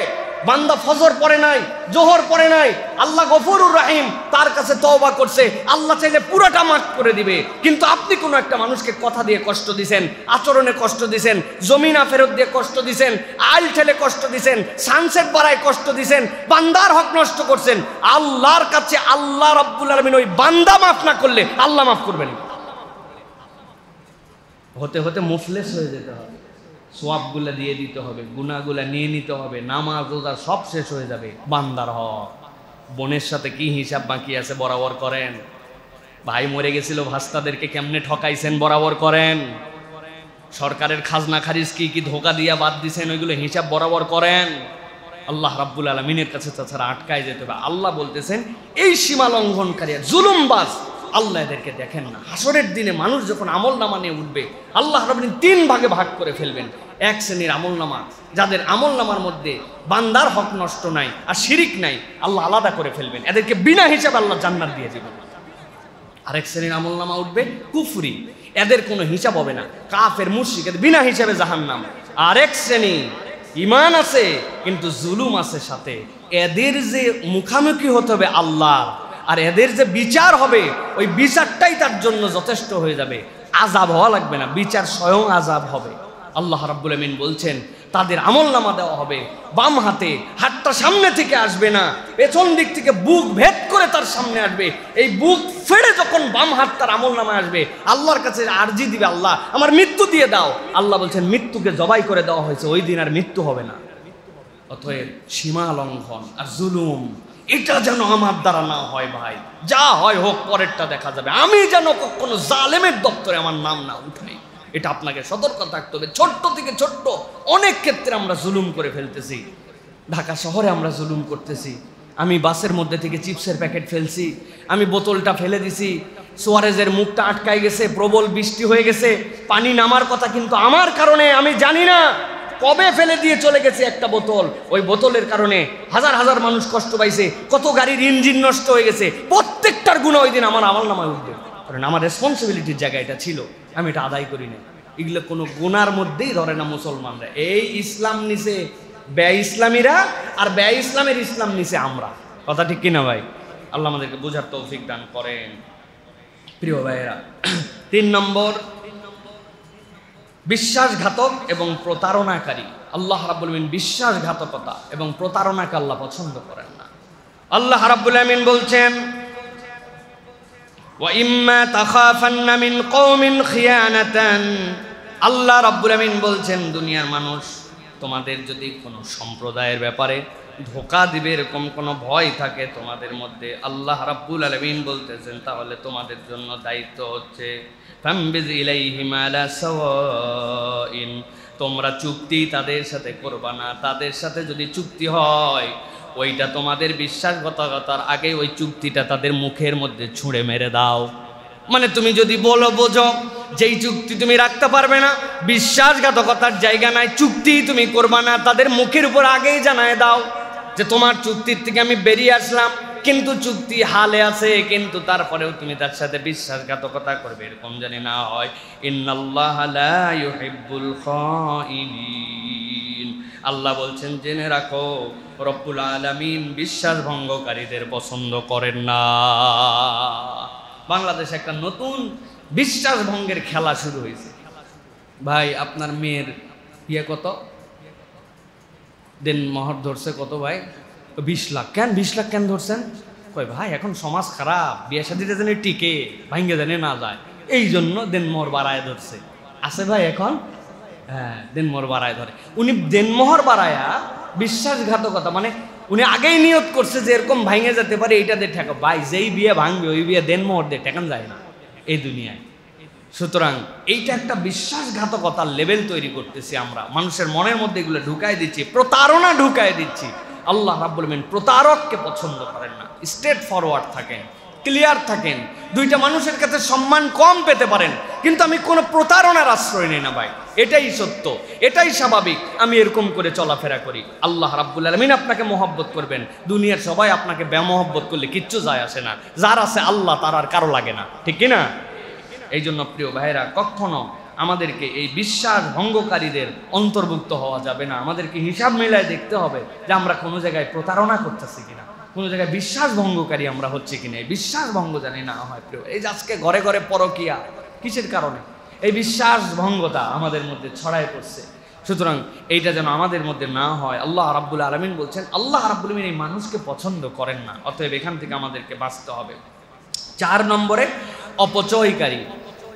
বান্দা ফজর পড়ে নাই, জোহর পড়ে নাই, আল্লাহ গফুরুর রহিম, তার কাছে তওবা করছে, আল্লাহ চাইলে পুরোটা মাফ করে দিবে। কিন্তু আপনি কোনো একটা মানুষকে কথা দিয়ে কষ্ট দিছেন, আচরণে কষ্ট দিছেন, জমিনা ফেরত দিয়ে কষ্ট দিছেন, আইল ঠেলে কষ্ট দিছেন, সানসেট বাড়ায় কষ্ট দিছেন, বান্দার হক নষ্ট করছেন। আল্লাহর কাছে আল্লাহ রাব্বুল আলামিন ওই বান্দা মাফ না করলে আল্লাহ মাফ করবেন। হতে হতে মুফলেস হয়ে যেতে হবে, সোয়াবগুলা দিয়ে দিতে হবে, গুনাহগুলা নিয়ে নিতে হবে, নামাজ রোজা সব শেষ হয়ে যাবে। বান্দার হক, বোনের সাথে কি হিসাব বাকি আছে বরাবর করেন। ভাই মরে গেছিল, ভাস্তাদেরকে কেমনে ঠকাইছেন বরাবর করেন। সরকারের খাজনা খারিজ কি কি ধোকা দিয়া বাদ দিছেন, ওইগুলো হিসাব বরাবর করেন। আল্লাহ রাব্বুল আলামিনের কাছে তাছাড়া আটকায় যেতে হবে। আল্লাহ বলতেছেন এই সীমা লঙ্ঘনকারী জুলুমবাজ আল্লাহ এদেরকে দেখেন না। হাসরের দিনে মানুষ যখন আমল নামা নিয়ে উঠবে, আল্লাহ রাব্বুল 3 ভাগে ভাগ করে ফেলবেন। এক শ্রেণীর আমল নামা, যাদের আমল নামার মধ্যে বান্দার হক নষ্ট নাই আর শিরিক নাই, আল্লাহ আলাদা করে ফেলবেন, এদেরকে বিনা হিসাবে আল্লাহ জান্নাত দিয়ে দিবেন। আরেক শ্রেণীর আমল নামা উঠবে কুফরি, এদের কোনো হিসাব হবে না, কাফের মুশরিক, এদের বিনা হিসাবে জাহান্নাম। আরেক শ্রেণী ঈমান আছে কিন্তু জুলুম আছে সাথে, এদের যে মুখামুখি হতে হবে আল্লাহ, আর এদের যে বিচার হবে ওই বিচারটাই তার জন্য যথেষ্ট হয়ে যাবে। আযাব হওয়া লাগবে না, বিচার স্বয়ং আযাব হবে। আল্লাহ রাব্বুল আমিন বলছেন তাদের আমলনামা দেওয়া হবে বাম হাতে, হাতটা সামনে থেকে আসবে না, পেছন দিক থেকে বুক ভেদ করে তার সামনে আসবে। এই বুক ফেড়ে যখন বাম হাত তার আমলনামা আসবে, আল্লাহর কাছে আরজি দিবে, আল্লাহ আমার মৃত্যু দিয়ে দাও। আল্লাহ বলছেন মৃত্যুকে জবাই করে দেওয়া হয়েছে, ওই দিন আর মৃত্যু হবে না। অতএব সীমা লঙ্ঘন আর জুলুম এটা যেন আমার দ্বারা না হয় ভাই, যা হয় হোক পরেরটা দেখা যাবে, আমি যেন কখনো জালেমের দপ্তরে আমার নাম না উঠাই, এটা আপনাকে সতর্ক থাকতে হবে। ছোট্ট থেকে ছোট্ট অনেক ক্ষেত্রে আমরা জুলুম করে ফেলতেছি। ঢাকা শহরে আমরা জুলুম করতেছি। আমি বাসের মধ্যে থেকে চিপসের প্যাকেট ফেলছি, আমি বোতলটা ফেলে দিছি, সুয়ারেজের মুখটা আটকাই গেছে, প্রবল বৃষ্টি হয়ে গেছে, পানি নামার কথা কিন্তু আমার কারণে আমি জানি না কবে ফেলে দিয়ে চলে গেছে একটা বোতল, ওই বোতলের কারণে হাজার হাজার মানুষ কষ্ট পাইছে, কত গাড়ির ইঞ্জিন নষ্ট হয়ে গেছে, প্রত্যেকটার গুণ ওই দিন আমার আমলনামায় উঠবে, কারণ আমার রেসপন্সিবিলিটির জায়গা এটা ছিল, আমি এটা আদায় করি না। এগুলো কোনো গুনার মধ্যেই ধরে না মুসলমানরা। এই ইসলাম নিছে ব্যয় ইসলামীরা, আর ব্যয় ইসলামের ইসলাম নিছে আমরা। কথা ঠিক কিনা ভাই? আল্লাহ আমাদেরকে বোঝার তৌফিক দান করেন। প্রিয় ভাইয়েরা, 3 নম্বর, বিশ্বাসঘাতক এবং প্রতারণাকারী। আল্লাহ রাব্বুল আমিন বিশ্বাসঘাতকতা এবং প্রতারণাকে আল্লাহ পছন্দ করেন না। আল্লাহ রাব্বুল আমিন বলছেন, ওয়া ইম্মা তাখাফান্না মিন কওমিন খিয়ানাতান। আল্লাহ রাব্বুল আমিন বলছেন, দুনিয়ার মানুষ, তোমাদের যদি কোনো সম্প্রদায়ের ব্যাপারে ধোঁকা দিবে এরকম কোনো ভয় থাকে তোমাদের মধ্যে, আল্লাহ রাব্বুল আলামিন বলতেছেন, তাহলে তোমাদের জন্য দায়িত্ব হচ্ছে ফামবিজ ইলাইহিম আলা সাওয়াইন, তোমরা চুক্তি তাদের সাথে করবা না। তাদের সাথে যদি চুক্তি হয়, ওইটা তোমাদের বিশ্বাসঘাতকতার আগে ওই চুক্তিটা তাদের মুখের মধ্যে ছুঁড়ে মেরে দাও। মানে তুমি যদি বলো, বোঝো যেই চুক্তি তুমি রাখতে পারবে না, বিশ্বাসঘাতকতার জায়গা নাই, চুক্তি তুমি করবা না, তাদের মুখের উপর আগেই জানায় দাও যে তোমার চুক্তির থেকে আমি বেরিয়ে আসলাম, কিন্তু চুক্তি হালে আছে, কিন্তু তারপরেও তুমি তার সাথে বিশ্বাসঘাতকতা করবে, এরকম জানি না হয়। ইন্নাল্লাহা লা ইউহিব্বুল খাইনিন। আল্লাহ বলছেন, জেনে রাখো রব্বুল আলামিন বিশ্বাস ভঙ্গকারীদের পছন্দ করেন না। বাংলাদেশে একটা নতুন বিশ্বাস ভঙ্গের খেলা শুরু হয়েছে। ভাই, আপনার মেয়ের ইয়ে কত, দেন মহর ধরছে কত ভাই? 20 লাখ। কেন 20 লাখ কেন ধরছেন? কই ভাই, এখন সমাজ খারাপ, বিয়ে শাদিতে জানি টিকে, ভাঙ্গে জানি না যায়, এই জন্য দেনমোহর বাড়ায় ধরছে। আছে ভাই এখন? হ্যাঁ, দেনমোহর বাড়ায় ধরে। উনি দেনমোহর বাড়ায়া বিশ্বাসঘাতকতা, মানে উনি আগেই নিয়ত করছে যে এরকম ভাঙে যেতে পারে, এইটা দিয়ে ঠেকা। ভাই, যেই বিয়ে ভাঙবে ওই বিয়ে দেনমোহর দিয়ে ঠেকান যায় না এই দুনিয়ায়। সুতরাং এইটা একটা বিশ্বাসঘাতকতার লেভেল তৈরি করতেছি আমরা, মানুষের মনের মধ্যে এগুলো ঢুকাই দিচ্ছি, প্রতারণা ঢুকাই দিচ্ছি। আল্লাহ রাব্বুল আমিন প্রতারককে পছন্দ করেন না। স্ট্রেট ফরওয়ার্ড থাকেন, ক্লিয়ার থাকেন। দুইটা মানুষের কাছে সম্মান কম পেতে পারেন, কিন্তু আমি কোনো প্রতারণার আশ্রয় নেই না ভাই, এটাই সত্য, এটাই স্বাভাবিক, আমি এরকম করে চলাফেরা করি। আল্লাহ রাব্বুল আলামিন আপনাকে মহব্বত করবেন, দুনিয়ার সবাই আপনাকে বেমহব্বত করলে কিচ্ছু যায় আসে না, যার আছে আল্লাহ তার আর কারো লাগে না, ঠিক কিনা? এই জন্য প্রিয় ভাইরা, কখনো আমাদেরকে এই বিশ্বাস ভঙ্গকারীদের অন্তর্ভুক্ত হওয়া যাবে না। আমাদেরকে হিসাব মিলায় দেখতে হবে যে আমরা কোনো জায়গায় প্রতারণা করতেছি কিনা, কোনো জায়গায় বিশ্বাস ভঙ্গকারী আমরা হচ্ছে কিনা। এই বিশ্বাস ভঙ্গ জানি না হয় প্রিয়। এই যে আজকে ঘরে ঘরে পরকিয়া, কিসের কারণে? এই বিশ্বাস ভঙ্গতা আমাদের মধ্যে ছড়ায় পড়ছে। সুতরাং এইটা যেন আমাদের মধ্যে না হয়। আল্লাহ রাব্বুল আলামিন বলছেন, আল্লাহ রাব্বুল আলামিন এই মানুষকে পছন্দ করেন না, অতএব এখান থেকে আমাদেরকে বাঁচতে হবে। 4 নম্বরে, অপচয়কারী।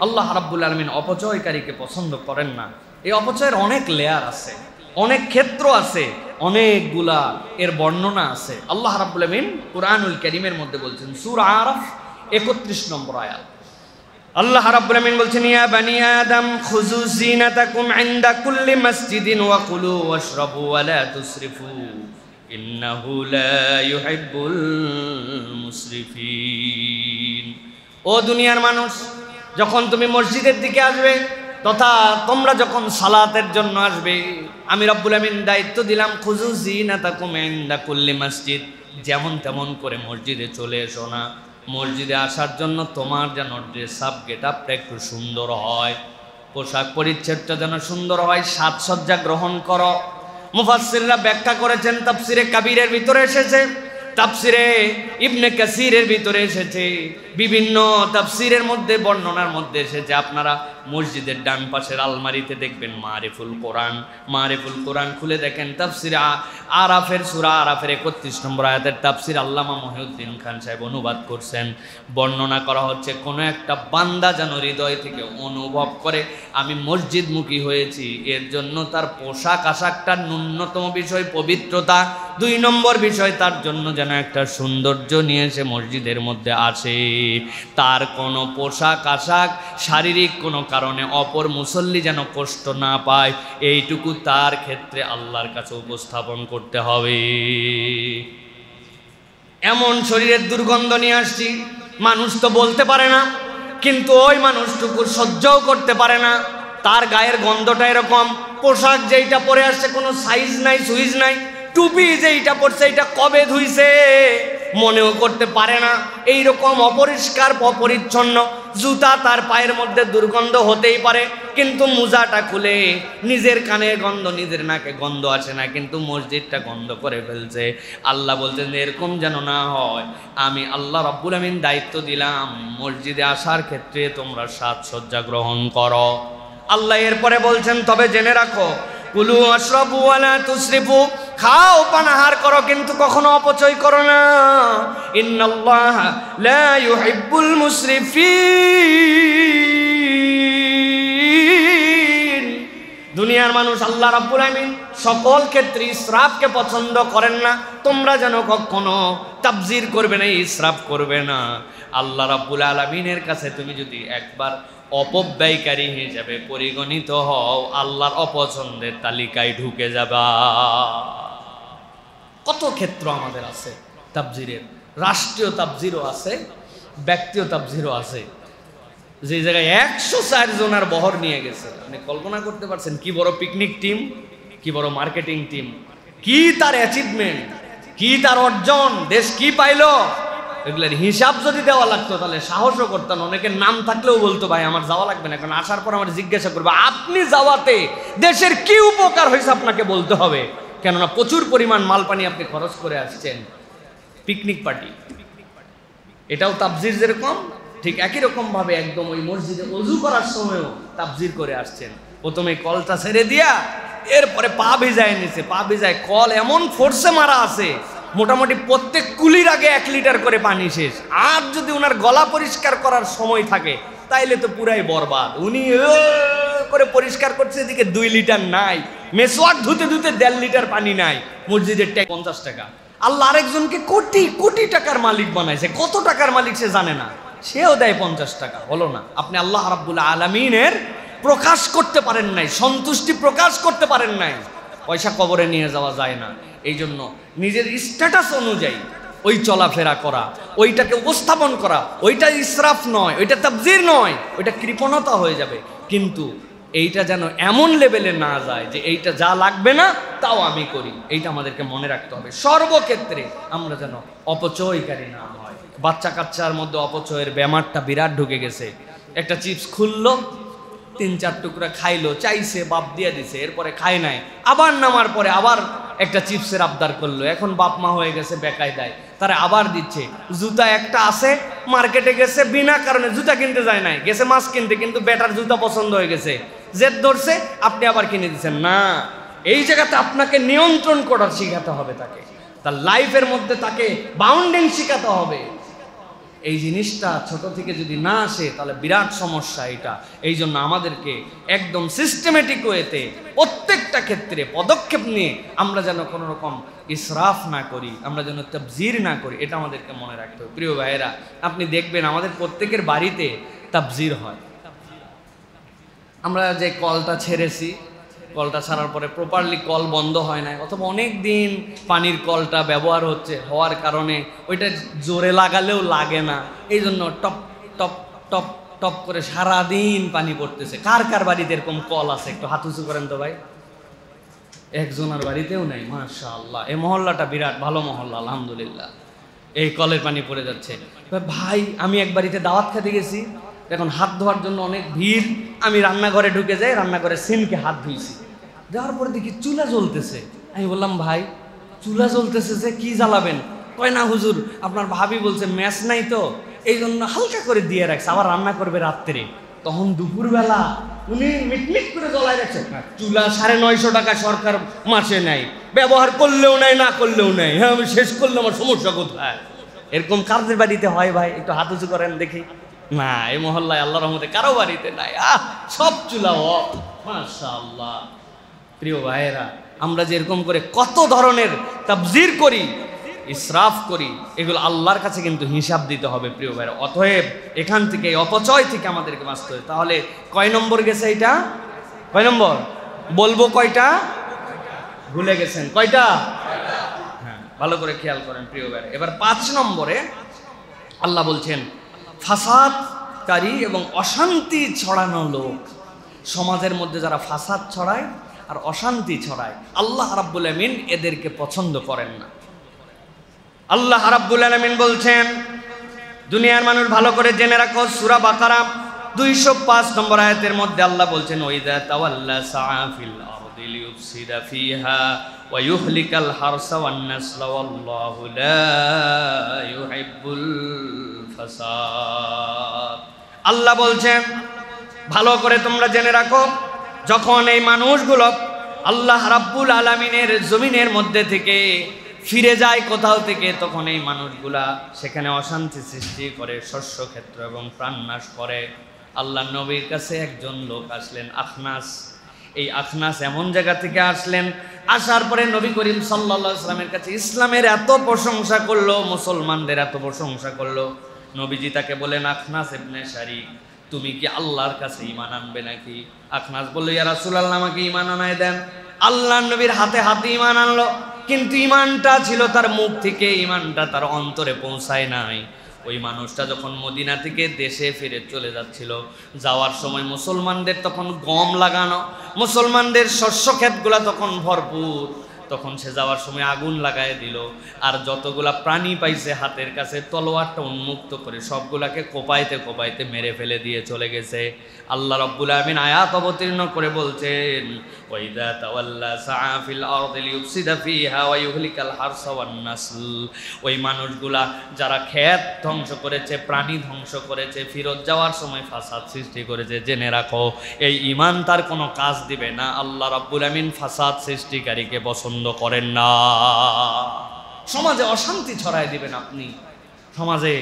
আল্লাহ রাব্বুল আলামিন অপচয়কারীকে পছন্দ করেন না। এই অপচয়ের অনেক লেয়ার আছে, অনেক ক্ষেত্র আছে, অনেকগুলা এর বর্ণনা আছে। আল্লাহ রাব্বুল আলামিন কুরআনুল কারীমের মধ্যে বলছেন, সূরা আরাফ 31 নম্বর আয়াত, আল্লাহ রাব্বুল আলামিন বলছেন, ইয়া বানি আদম খুযু যিনাতাকুম ইনদা কুল্লি মাসজিদিন ওয়া কুলু ওয়াশরাবু ওয়া লা তুসরিফু ইন্নাহু লা ইউহিব্বুল মুসরিফিন। ও দুনিয়ার মানুষ, যখন তুমি মসজিদের দিকে আসবে তথা তোমরা যখন সালাতের জন্য আসবে, আমি রব্বুল আমিন দায়িত্ব দিলাম, খুযু যিনাতাকুম ইনদা কুল্লি মসজিদ, যেমন তেমন করে মসজিদে চলে এসো না। মসজিদে আসার জন্য তোমার যেন ড্রেস আপ গেট আপটা একটু সুন্দর হয়, পোশাক পরিচ্ছদটা যেন সুন্দর হয়, সাজসজ্জা গ্রহণ করো। মুফাসসিররা ব্যাখ্যা করেছেন, তাফসিরে কাবীরের ভিতরে এসেছে, তাফসিরে ইবনে কাসিরের ভিতরে এসেছে, বিভিন্ন তাফসীরের মধ্যে বর্ণনার মধ্যে এসেছে, আপনারা মসজিদের ডান পাশের আলমারিতে দেখবেন মারিফুল কোরআন খুলে দেখেন তাফসীরে আরাফের সূরা আরাফের 31 নম্বর আয়াতের তাফসীর আল্লামা মহিউদ্দিন খান সাহেব অনুবাদ করছেন। বর্ণনা করা হচ্ছে কোন একটা বান্দা যেন হৃদয় থেকে অনুভব করে আমি মসজিদমুখী হয়েছি, এর জন্য তার পোশাক আশাকটার ন্যূনতম বিষয় পবিত্রতা, 2 নম্বর বিষয় তার জন্য যেন একটা সৌন্দর্য নিয়ে সে মসজিদের মধ্যে আসে। তার কোনো পোশাক আশাক শারীরিক কোনো কারণে অপর মুসল্লি যেন কষ্ট না পায়, এইটুকু তার ক্ষেত্রে আল্লাহর কাছে উপস্থাপন করতে হবে। এমন শরীরের দুর্গন্ধ নিয়ে আসছি, মানুষ তো বলতে পারে না, কিন্তু ওই মানুষটুকু সহ্যও করতে পারে না, তার গায়ের গন্ধটা এরকম, পোশাক যেইটা পরে আসছে কোনো সাইজ নাই সুইজ নাই, টুপি যেইটা পড়ছে এটা কবে ধুইছে মনেও করতে পারে না, এইরকম অপরিষ্কার অপরিচ্ছন্ন, জুতা তার পায়ের মধ্যে দুর্গন্ধ হতেই পারে, কিন্তু মোজাটা খুলে নিজের কানে গন্ধ নিজের নাকে গন্ধ আসে না, কিন্তু মসজিদটা গন্ধ করে ফেলছে। আল্লাহ বলছেন এরকম যেন না হয়, আমি আল্লাহ রাব্বুল আমিন দায়িত্ব দিলাম মসজিদে আসার ক্ষেত্রে তোমরা সাজসজ্জা গ্রহণ করো। আল্লাহ এরপরে বলছেন তবে জেনে রাখো কুলু আশরাবু ওয়ালা তুসরিফু, খাও পানাহার করো কিন্তু কখনো অপচয় করো না। ইন্নাল্লাহা লা ইউহিব্বুল মুসরিফিন, দুনিয়ার মানুষ আল্লাহ রাব্বুল আমিন সকল ক্ষেত্রে ইসরাফকে পছন্দ করেন না। তোমরা যেন কখনো তাবজির করবে না, ইসরাফ করবে না। আল্লাহ রাব্বুল আলামিনের কাছে তুমি যদি একবার অপব্যয়কারী হিসেবে পরিগণিত হও, আল্লাহর অপছন্দের তালিকায় ঢুকে যাবা। কত ক্ষেত্র আমাদের আছে তাবজিরের, রাষ্ট্রীয় তাবজিরও আছে, ব্যক্তিগত তাবজিরও আছে। যে জায়গায় 104 জনের বহর নিয়ে গেছে, আপনি কল্পনা করতে পারছেন কি বড় পিকনিক টিম, কি বড় মার্কেটিং টিম, কি তার অ্যাচিভমেন্ট, কি তার অর্জন, দেশ কি পাইলো, এগুলোর হিসাব যদি দেওয়া লাগতো তাহলে সাহসও করতেন। অনেকের নাম থাকলেও বলতো ভাই আমার যাওয়া লাগবে না, কারণ আসার পর আমার জিজ্ঞাসা করবে আপনি যাওয়াতে দেশের কি উপকার হয়েছে আপনাকে বলতে হবে, কেননা প্রচুর পরিমাণ মাল পানি আপনি খরচ করে আসছেন। পিকনিক পার্টি এটাও তাবজির, যেরকম ঠিক একই রকম ভাবে একদম ওই মসজিদে ওযু করার সময়ও তাবজির করে আসছেন। প্রথমে কলটা ছেড়ে দিয়া এরপরে পা ভিজায় নিছে, পা ভিজায় কল এমন ফোর্সে মারা আছে মোটামুটি প্রত্যেক কুলির আগে 1 লিটার করে পানি শেষ। আর যদি ওনার গলা পরিষ্কার করার সময় থাকে তাইলে তো পুরাই বরবাদ। উনি করে পরিষ্কার করছে, এদিকে 2 লিটার নাই, মেসওয়াক ধুতে ধুতে 1.5 লিটার পানি নাই। মসজিদের ট্যাক্স 50 টাকা। আল্লাহ আরেকজনকে কোটি কোটি টাকার মালিক বানাইছে, কত টাকার মালিক সে জানে না, সেও দেয় 50 টাকা। হলো না? আপনি আল্লাহ রাব্বুল আলামিনের প্রকাশ করতে পারেন নাই, সন্তুষ্টি প্রকাশ করতে পারেন নাই, পয়সা কবরে নিয়ে যাওয়া যায় না। এই জন্য নিজের স্ট্যাটাস অনুযায়ী ওই চলাফেরা করা, ওইটাকে উপস্থাপন করা, ওইটা ইসরাফ নয়, ওইটা তাবজির নয়, ওইটা কৃপণতা হয়ে যাবে। কিন্তু এইটা যেন এমন লেভেলে না যায় যে এইটা যা লাগবে না তাও আমি করি, এইটা আমাদেরকে মনে রাখতে হবে। সর্বক্ষেত্রে আমরা যেন অপচয়কারী না হয়। বাচ্চা কাচ্চার মধ্যে অপচয়ের ব্যামারটা বিরাট ঢুকে গেছে। একটা চিপস খুললো, 3-4 টুকরা খাইলো, চাইছে বাপ দিয়ে দিছে, এরপরে খায় নাই, আবার নামার পরে আবার একটা চিপসের আবদার করলো। এখন বাপ মা হয়ে গেছে বেকায়দায়, তারা আবার দিচ্ছে। জুতা একটা আছে, মার্কেটে গেছে, বিনা কারণে জুতা কিনতে যায় নাই, গেছে মাছ কিনতে, কিন্তু বেটার জুতা পছন্দ হয়ে গেছে, জেদ ধরছে, আপনি আবার কিনে দিচ্ছেন না। এই জায়গাতে আপনাকে নিয়ন্ত্রণ করার শিখাতে হবে, তাকে তার লাইফের মধ্যে তাকে বাউন্ডিং শিখাতে হবে। এই জিনিসটা ছোট থেকে যদি না আসে তাহলে বিরাট সমস্যা এটা। এই জন্য আমাদেরকে একদম সিস্টেমেটিক ওয়েতে প্রত্যেকটা ক্ষেত্রে পদক্ষেপ নিয়ে আমরা যেন কোনো রকম ইসরাফ না করি, আমরা যেন তাবজির না করি, এটা আমাদেরকে মনে রাখতে হবে। প্রিয় ভাইয়েরা, আপনি দেখবেন আমাদের প্রত্যেকের বাড়িতে তাবজির হয়। আমরা যে কলটা ছেড়েছি, কলটা ছাড়ার পরে প্রপারলি কল বন্ধ হয় না, অথবা অনেক দিন পানির কলটা ব্যবহার হওয়ার কারণে ওইটা জোরে লাগালেও লাগে না, এই জন্য টপ টপ টপ টপ করে সারাদিন পানি পড়তেছে। কার কার বাড়িতে এরকম কল আছে? একটু হাত উঁচু করেন তো ভাই। একজনের বাড়িতেও নাই, মাশাআল্লাহ। এই মহল্লাটা বিরাট ভালো মহল্লা, আলহামদুলিল্লাহ। এই কলের পানি পড়ে যাচ্ছে। ভাই, আমি এক বাড়িতে দাওয়াত খেতে গেছি, এখন হাত ধোয়ার জন্য অনেক ভিড়, আমি রান্নাঘরে ঢুকে যাই, রান্নাঘরে সিনকে হাত ধুইছি, যাওয়ার পরে দেখি চুলা জ্বলতেছে। আমি বললাম ভাই চুলা জ্বলতেছে যে কি জ্বালাবেন? কয় না হুজুর আপনার ভাবি বলছে ম্যাচ নাই তো, এই জন্য হালকা করে দিয়ে রাখছে, আবার রান্না করবে রাত্রে। তখন দুপুরবেলা উনি মিটমিট করে জ্বলায় রাখছে। চুলা 950 টাকা সরকার মাসে নেয়, ব্যবহার করলেও নেয়, না করলেও নেয়। হ্যাঁ, আমি শেষ করলে আমার সমস্যা কোথায়? এরকম কারদের বাড়িতে হয় ভাই? একটু হাত উঁচু করেন দেখি। না, এই মহল্লায় আল্লাহর রহমতে কারো বাড়িতে নাই। সব চুলা অফ, মাশাআল্লাহ। প্রিয় ভাইয়েরা, আমরা যে এরকম করে কত ধরনের তাবজির করি, ইসরাফ করি, এগুলো আল্লাহর কাছে কিন্তু হিসাব দিতে হবে প্রিয় ভাইয়েরা। অতএব এখান থেকে, এই অপচয় থেকে আমাদেরকে বাঁচতে হবে। তাহলে কয় নম্বর গেছে এটা? কয় নম্বর বলবো? কয়টা ভুলে গেছেন? কয়টা? হ্যাঁ, ভালো করে খেয়াল করেন প্রিয় ভাইয়েরা। এবার 5 নম্বরে আল্লাহ বলছেন ফাসাদকারী এবং অশান্তি ছড়ানো লোক। সমাজের মধ্যে যারা ফাসাদ ছড়ায় আর অশান্তি ছড়ায়, আল্লাহ রাব্বুল আমিন এদেরকে পছন্দ করেন না। আল্লাহ রাব্বুল আলামিন বলছেন, দুনিয়ার মানুষ ভালো করে জেনে রাখো, সূরা বাকারা 205 নম্বর আয়াতের মধ্যে আল্লাহ বলছেন, ওয়াইদা তাওয়াল্লা সাআ ফিল আরদি লিইউফসিদা ফিহা ওয়া ইউহলিকাল হারসা ওয়ান নাসলা ওয়াল্লাহু লা ইউহিব্বুল ফাসাদ। আল্লাহ বলছেন, ভালো করে তোমরা জেনে রাখো, যখন এই মানুষগুলো আল্লাহ রাব্বুল আলামিনের জমিনের মধ্যে থেকে ফিরে যায় কোথাও থেকে, তখন এই মানুষগুলা সেখানে অশান্তি সৃষ্টি করে, শস্য ক্ষেত্র এবং প্রাণনাশ করে। আল্লাহ নবীর কাছে একজন লোক আসলেন, আখনাস। এই আখনাস এমন জায়গা থেকে আসলেন, আসার পরে নবী করিম সাল্লাল্লাহু আলাইহি ওয়াসাল্লামের কাছে ইসলামের এত প্রশংসা করলো, মুসলমানদের এত প্রশংসা করলো। নবীজি তাকে বলেন, আখনাস ইবনে শারিক, তুমি কি আল্লাহর কাছে ঈমান আনবে নাকি? আখনাস বলল, ইয়া রাসূলুল্লাহ, আমাকে ঈমান আনায় দেন। আল্লাহ নবীর হাতে হাতে ঈমান আনলো, কিন্তু ঈমানটা ছিল তার মুখ থেকে, ঈমানটা তার অন্তরে পৌঁছায় নাই। ওই মানুষটা যখন মদিনা থেকে দেশে ফিরে চলে যাচ্ছিল, যাওয়ার সময় মুসলমানদের তখন গম লাগানো, মুসলমানদের শস্য ক্ষেতগুলা তখন ভরপুর, তখন সে যাওয়ার সময় আগুন লাগায় দিল, আর যতগুলা প্রাণী পাইছে হাতের কাছে তলোয়ারটা উন্মুক্ত করে সবগুলাকে কোপাইতে কোপাইতে মেরে ফেলে দিয়ে চলে গেছে। আল্লাহ রাব্বুল আমিন আয়াত অবতীর্ণ করে বলছেন, ওয়াইদা তাওয়াল্লা সাআ ফিল আরদি লিইউফসিদা ফিহা ওয়া ইউহলিকাল হারসা ওয়ান নাসল। ওই মানুষগুলা যারা ক্ষেত ধ্বংস করেছে, প্রাণী ধ্বংস করেছে, ফিরত যাওয়ার সময় ফাসাদ সৃষ্টি করেছে, জেনে রাখো এই ঈমান তার কোনো কাজ দিবে না। আল্লাহ রাব্বুল আমিন ফাসাদ সৃষ্টিকারীকে পছন্দ করেন না। সমাজে অশান্তি ছড়ায় দিবেন আপনি, সমাজে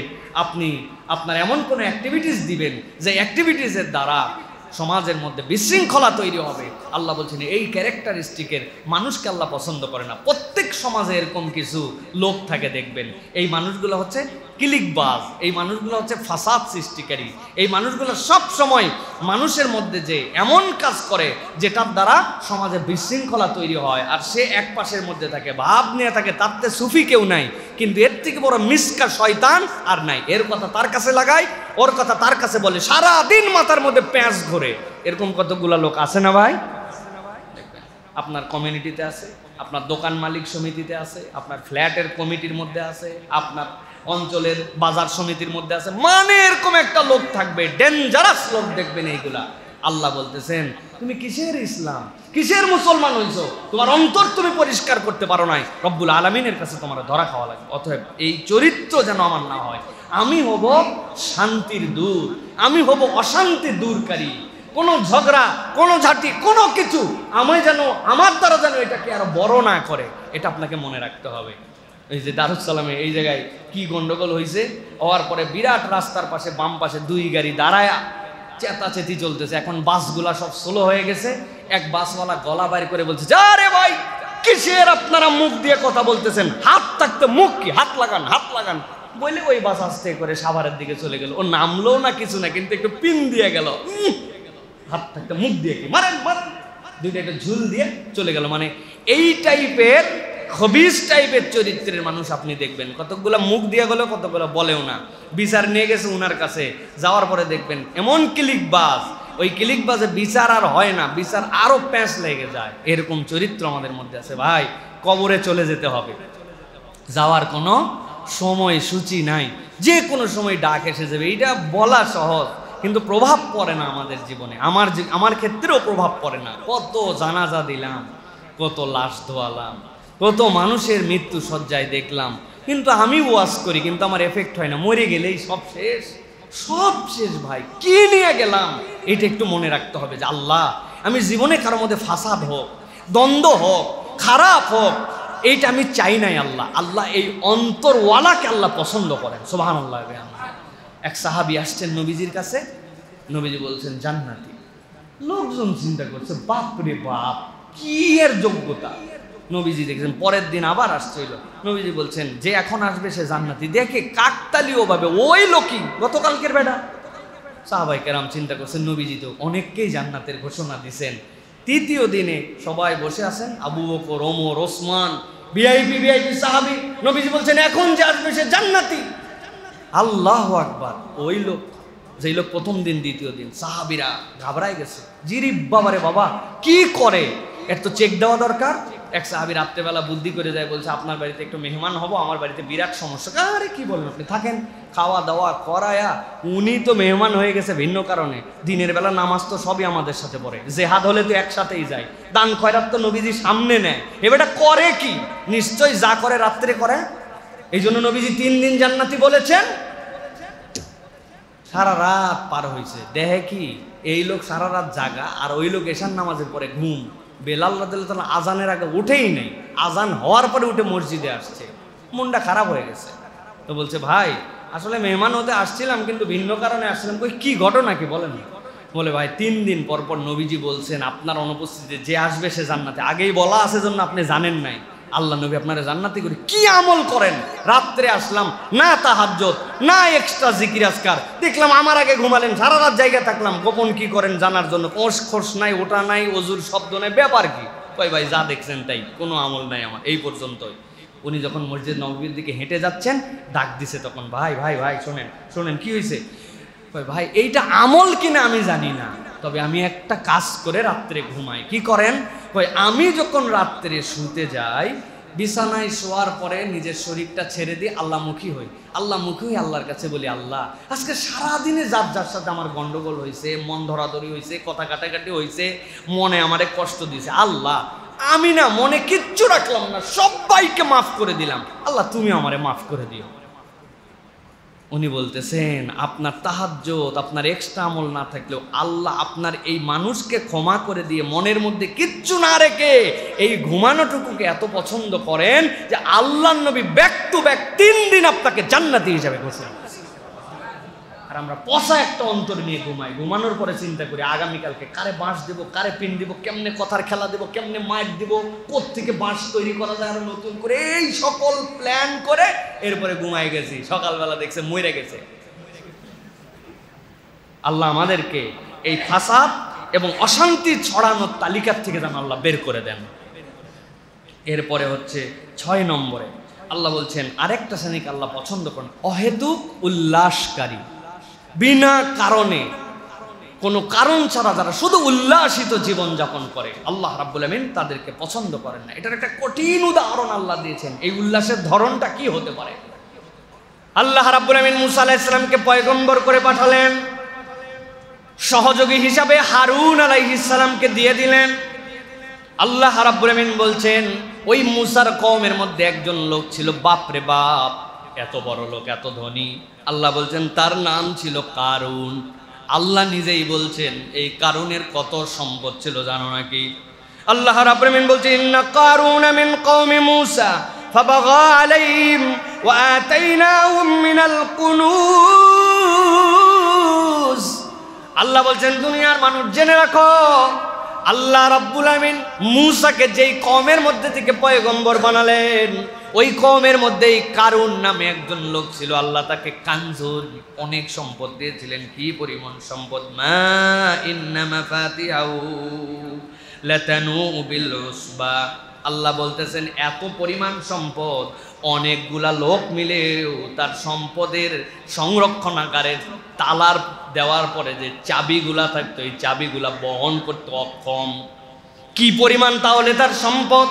আপনি আপনার এমন কোনো অ্যাক্টিভিটিস দিবেন যে অ্যাক্টিভিটিসের দ্বারা সমাজের মধ্যে বিশৃঙ্খলা তৈরি হবে। আল্লাহ বলছেন এই ক্যারেক্টারিস্টিকের মানুষকে আল্লাহ পছন্দ করে না। প্রত্যেক সমাজে এরকম কিছু লোক থাকে, দেখবেন এই মানুষগুলো হচ্ছে কিলিকবাজ, এই মানুষগুলো হচ্ছে ফাসাদ সৃষ্টিকারী, এই মানুষগুলো সব সময় মানুষের মধ্যে যে এমন কাজ করে যেটার দ্বারা সমাজে বিশৃঙ্খলা তৈরি হয়, আর সে এক পাশের মধ্যে থাকে, ভাব নিয়ে থাকে তাতে সুফি কেউ নাই, কিন্তু এর থেকে বড় মিসকা শয়তান আর নাই। এর কথা তার কাছে লাগায়, ওর কথা তার কাছে বলে, সারা দিন মাথার মধ্যে প্যাঁচ ঘোরে। এরকম কতগুলা লোক আছে না ভাই? আপনার কমিউনিটিতে আছে, আপনার দোকান মালিক সমিতিতে আছে, আপনার ফ্ল্যাটের কমিটির মধ্যে আছে, আপনার অঞ্চলের বাজার সমিতির মধ্যে আছে, মানে এরকম একটা লোক থাকবে, ডেঞ্জারাস লোক দেখবেন এইগুলা। আল্লাহ বলতেছেন, তুমি কিসের ইসলাম, কিসের মুসলমান হইছো? তোমার অন্তর তুমি পরিষ্কার করতে পারো নাই, রব্বুল আলামিনের কাছে তোমার ধরা খাওয়া লাগবে। অতএব এই চরিত্র যেন আমার না হয়। আমি হব শান্তির দূত, আমি হব অশান্তি দূরকারী। কোনো ঝগড়া, কোনো ঝাঁটি, কোনো কিছু আমি যেন, আমার দ্বারা যেন এটাকে আরো বড় না করে, এটা আপনাকে মনে রাখতে হবে। এই যে দারুস সালামে এই জায়গায় কি গন্ডগোল হয়েছে, হওয়ার পরে বিরাট রাস্তার পাশে বাম পাশে 2 গাড়ি দাঁড়ায় চেতাচেতি চলতেছে। এখন বাসগুলা সব স্লো হয়ে গেছে। এক বাসওয়ালা গলা বাইর করে বলছে, যা রে ভাই, কিসের আপনারা মুখ দিয়ে কথা বলতেছেন? হাত থাকতে মুখ কি, হাত লাগান, হাত লাগান বলে ওই বাস আস্তে করে সাভারের দিকে চলে গেল। ও নামলো না কিছু না, কিন্তু একটু পিন দিয়ে গেল, হাত থাকতে মুখ দিয়ে কি মারেন মারেন, দুইটা একটা ঝুল দিয়ে চলে গেল। মানে এই টাইপের খবিস টাইপের চরিত্রের মানুষ আপনি দেখবেন। কতগুলো মুখ দিয়ে গেল, কতগুলো বলেও না। বিচার নিয়ে গেছে উনার কাছে, যাওয়ার পরে দেখবেন এমন ক্লিকবাজ, ওই ক্লিকবাজে বিচার আর হয় না, বিচার আরো প্যাঁচ লেগে যায়। এরকম চরিত্র আমাদের মধ্যে আছে ভাই। কবরে চলে যেতে হবে, যাওয়ার কোনো সময় সূচি নাই, যে কোনো সময় ডাক এসে যাবে। এইটা বলা সহজ, কিন্তু প্রভাব পড়ে না আমাদের জীবনে। আমার ক্ষেত্রেও প্রভাব পড়ে না। কত জানাজা দিলাম, কত লাশ ধোয়ালাম, কত মানুষের মৃত্যু সজ্জায় দেখলাম, কিন্তু আমি ওয়াজ করি কিন্তু আমার এফেক্ট হয় না, মরে গেলেই সব শেষ। সব শেষ ভাই, কি নিয়ে গেলাম এটা একটু মনে রাখতে হবে যে আল্লাহ আমি জীবনে কারোর মধ্যে ফাসাদ হোক, দ্বন্দ্ব হোক, খারাপ হোক, এইটা আমি চাই নাই। আল্লাহ আল্লাহ এই অন্তরওয়ালাকে আল্লাহ পছন্দ করেন, সুবহানাল্লাহ। এক সাহাবী আসছেন নবীজির কাছে, নবীজি বলছেন জান্নাতি। লোকজন চিন্তা করছে বাপ রে বাপ, কি এর যোগ্যতা। নবীজি দেখছেন পরের দিন আবার আসছিল, নবীজি বলছেন যে এখন আসবে সে জান্নাতি। দেখে কাকতালীয় ভাবে ওই লোকই গতকালকের বেটা। সাহাবায়ে কেরাম চিন্তা করছেন নবীজি তো অনেককেই জান্নাতের ঘোষণা দিয়েছেন। তৃতীয় দিনে সবাই বসে আছেন, আবু বকর, ওমর, ওসমান, ভিআইপি সাহাবী। নবীজি বলছেন এখন যে আসবে সে জান্নাতি। আল্লাহু আকবার। ওই লোক, যেই লোক প্রথম দিন দ্বিতীয় দিন, সাহাবীরা ঘাবড়ায় গেছে। জিরি বাবারে বাবা, কি করে, এর তো চেক দেওয়া দরকার। এক সাহাবী রাত্রেবেলা বুদ্ধি করে যায়, বলছে আপনার বাড়িতে একটু মেহমান হবো, আমার বাড়িতে বিরাট সমস্যা। আরে কি বলেন আপনি, থাকেন, খাওয়া দাওয়া করায়া। উনি তো মেহমান হয়ে গেছে ভিন্ন কারণে, দিনের বেলা নামাজ তো সবই আমাদের সাথে পড়ে, জেহাদ হলে তো একসাথেই যায়, দান খয়রাত তো নবীজি সামনে নেয়। এবারটা করে কি, নিশ্চয় যা করে রাত্রে করে। এই জন্য নবীজি 3 দিন জান্নাতি বলেছেন। সারা রাত পার হয়েছে, দেখে কি এই লোক সারা রাত জাগা, আর ওই লোক এশার নামাজের পরে ঘুম। বেলাল রাদিয়াল্লাহু তাআলা আজানের আগে উঠেই নেই, আজান হওয়ার পরে উঠে মসজিদে আসছে। মনটা খারাপ হয়ে গেছে, তো বলছে ভাই আসলে মেহমান হতে আসছিলাম কিন্তু ভিন্ন কারণে আসছিলাম। কই কি ঘটনা কি বলেন। বলে ভাই 3 দিন পর পর নবীজি বলছেন আপনার অনুপস্থিতিতে যে আসবে সে জান্নাতে। আগেই বলা আছে জন্য আপনি জানেন নাই। আল্লাহ নবী আপনারা জান্নাতি করে কি আমল করেন। রাত্রে আসলাম, না তাহাজ্জুদ, না এক্সট্রা জিকির আজকার, দেখলাম আমার আগে ঘুমালেন, সারা রাত জায়গায় থাকলাম, গোপন কি করেন জানার জন্য। কোষ খোস নাই, ওটা নাই, ওজুর শব্দ নাই, ব্যাপার কি। কই ভাই যা দেখছেন তাই, কোনো আমল নাই আমার এই পর্যন্তই। উনি যখন মসজিদ নববীর দিকে হেঁটে যাচ্ছেন, ডাক দিছে তখন, ভাই ভাই ভাই শোনেন শোনেন, কি হয়েছে। কই ভাই এইটা আমল কিনা আমি জানি না, তবে আমি একটা কাজ করে রাত্রে ঘুমাই। কি করেন। কই আমি যখন রাত্রে শুতে যাই, বিছানায় শোয়ার পরে নিজের শরীরটা ছেড়ে দিয়ে আল্লাহমুখী হই। আল্লাহমুখী হয়ে আল্লাহর কাছে বলি, আল্লাহ আজকে সারাদিনে যার যার সাথে আমার গন্ডগোল হয়েছে, মন ধরাধরি হয়েছে, কথা কাটাকাটি হয়েছে, মনে আমারে কষ্ট দিয়েছে, আল্লাহ আমি না মনে কিচ্ছু রাখলাম না, সবাইকে মাফ করে দিলাম, আল্লাহ তুমি আমারে মাফ করে দিও। উনি বলতেছেন আপনার তাহাজ্জুদ, আপনার এক্সট্রা আমল না থাকলেও আল্লাহ আপনার এই মানুষকে ক্ষমা করে দিয়ে মনের মধ্যে কিচ্ছু না রেখে এই ঘুমানোটুকুকে এত পছন্দ করেন যে আল্লাহর নবী ব্যাক টু ব্যাক 3 দিন আপনাকে জান্নাতি হিসাবে ঘোষণা করেছেন। আর আমরা পচা একটা অন্তর নিয়ে ঘুমাই, ঘুমানোর পরে চিন্তা করি আগামীকালকে কারে বাঁশ দেব, কারে পিন দিব, কেমনে কথার খেলা দেব, কেমনে মাইক দিব, কোত্থেকে বাঁশ তৈরি করা যায় আরো নতুন করে, এই সকল প্ল্যান করে এরপরে ঘুমাই গেছি, সকালবেলা দেখছে মরে গেছে। আল্লাহ আমাদেরকে এই ফাসাদ এবং অশান্তি ছড়ানোর তালিকার থেকে যেন আল্লাহ বের করে দেন। এরপরে হচ্ছে 6 নম্বরে আল্লাহ বলছেন আরেকটা শ্রেণীকে আল্লাহ পছন্দ করেন, অহেতুক উল্লাসকারী। বিনা কারণে, কোনো কারণ ছাড়া যারা শুধু উল্লাসিত জীবন যাপন করে, আল্লাহ রাব্বুল আমিন তাদেরকে পছন্দ করেন না। এটার একটা কঠিন উদাহরণ আল্লাহ দিয়েছেন। এই উল্লাসের ধরনটা কি হতে পারে। আল্লাহ রাব্বুল আমিন মুসা আলাইহিস সালামকে পয়গম্বর করে পাঠালেন, সহযোগী হিসাবে হারুন আলাইহিস সালামকে দিয়ে দিলেন। আল্লাহ রাব্বুল আমিন বলছেন ওই মুসার কওমের মধ্যে একজন লোক ছিল, বাপ রে বাপ, এত বড় লোক, এত ধনী। আল্লাহ বলছেন তার নাম ছিল কারুন। আল্লাহ নিজেই বলছেন এই কারুনের কত সম্পদ ছিল জানো নাকি। আল্লাহ রাব্বুল আমিন বলছেন ইন্না কারুনা মিন কওমি মূসা ফাবাগা আলাইহিম ওয়া আতাইনাহুম মিনাল কুনুজ। আল্লাহ বলছেন দুনিয়ার মানুষ জেনে রাখো, আল্লাহ রাব্বুল আমিন মূসাকে যেই কওমের মধ্যে থেকে পয়গম্বর বানালেন, ওই কওমের মধ্যেই কারুন নামে একজন লোক ছিল। আল্লাহ তাকে কানজুর, অনেক সম্পদ দিয়েছিলেন। কি পরিমাণ সম্পদ, মা ইন্না মাফাতিহু লাতানু বিল উসবা। আল্লাহ বলতেছেন এত পরিমাণ সম্পদ, অনেকগুলা লোক মিলেও তার সম্পদের সংরক্ষণাগারের তালার দেওয়ার পরে যে চাবিগুলা থাকতো, এই চাবিগুলা বহন করতে অক্ষম। কি পরিমাণ তাহলে তার সম্পদ।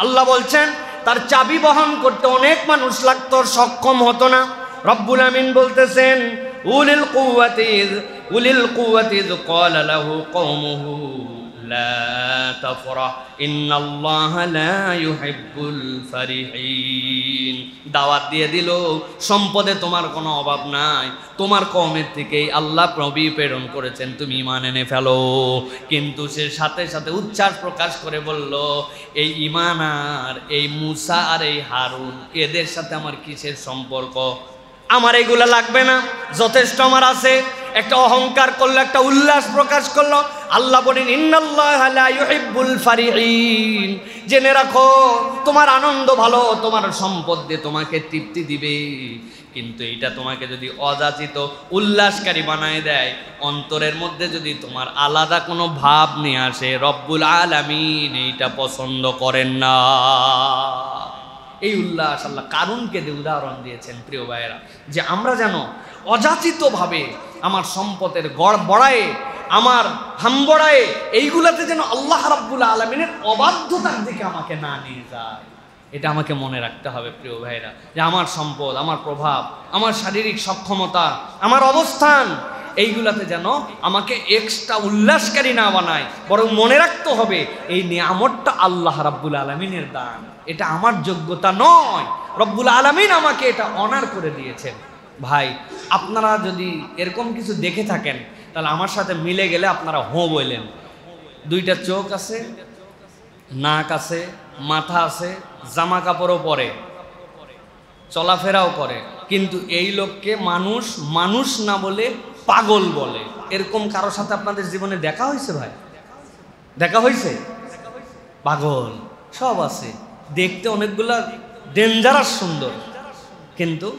আল্লাহ বলছেন তার চাবি বহন করতে অনেক মানুষ লাগতো, সক্ষম হতো না। রব্বুল আমিন বলতেছেন উলিল কুওয়াতি ক্বালা লাহু কওমুহু লা তাফরাহ ইন্নাল্লাহা লা ইউহিব্বুল ফারিহিন। দাওয়াত দিয়ে দিল সম্পদে তোমার কোনো অভাব নাই, তোমার কওমের থেকেই আল্লাহ নবী প্রেরণ করেছেন, তুমি ঈমান এনে ফেলো। কিন্তু সে সাথে সাথে উচ্ছ্বাস প্রকাশ করে বলল, এই ঈমান আর এই মূসা আর এই হারুন এদের সাথে আমার কিসের সম্পর্ক? আমার এগুলা লাগবে না, যথেষ্ট আমার আছে। একটা অহংকার করলো, একটা উল্লাস প্রকাশ করলো। আল্লাহ বলেন ইন্নাল্লাহা লা ইউহিব্বুল ফারিহিন, জেনে রাখো তোমার আনন্দ ভালো, তোমার সম্পদ দিয়ে তোমাকে তৃপ্তি দিবে, কিন্তু এটা তোমাকে যদি অযাচিত উল্লাসকারী বানায় দেয়, অন্তরের মধ্যে যদি তোমার আলাদা কোনো ভাব নিয়ে আসে, রব্বুল আলামিন এইটা পছন্দ করেন না। এই উল্লাস আল্লাহ কারুনকে দিয়ে উদাহরণ দিয়েছেন প্রিয় ভাইয়েরা, যে আমরা যেন অযাচিতভাবে আমার সম্পদের গড় বড়ায়ে, আমার হাম্বড়ায়ে, এইগুলাতে যেন আল্লাহ রাব্বুল আলামিনের অবাধ্যতার দিকে আমাকে না নিয়ে যায়। এটা আমাকে মনে রাখতে হবে প্রিয় ভাইয়েরা, যে আমার সম্পদ, আমার প্রভাব, আমার শারীরিক সক্ষমতা, আমার অবস্থান, এইগুলাতে যেন আমাকে এক্সট্রা উল্লাসকারী না বানায়, বরং মনে রাখতে হবে এই নিয়ামতটা আল্লাহ রাব্বুল আলামিনের দান, এটা আমার যোগ্যতা নয়, রব্বুল আলামিন আমাকে এটা অনার করে দিয়েছেন। ভাই, আপনারা যদি এরকম কিছু দেখে থাকেন তাহলে আমার সাথে মিলে গেলে আপনারা বলেন। দুইটা চোখ আছে, নাক আছে, মাথা আছে, জামা কাপড়ও পরে, চলাফেরাও করে, কিন্তু এই লোককে মানুষ মানুষ না বলে পাগল বলে। এরকম কারো সাথে আপনাদের জীবনে দেখা হয়েছে? ভাই, দেখা হয়েছে? পাগল সব আছে, দেখতে অনেকগুলা ডেঞ্জারাস সুন্দর, কিন্তু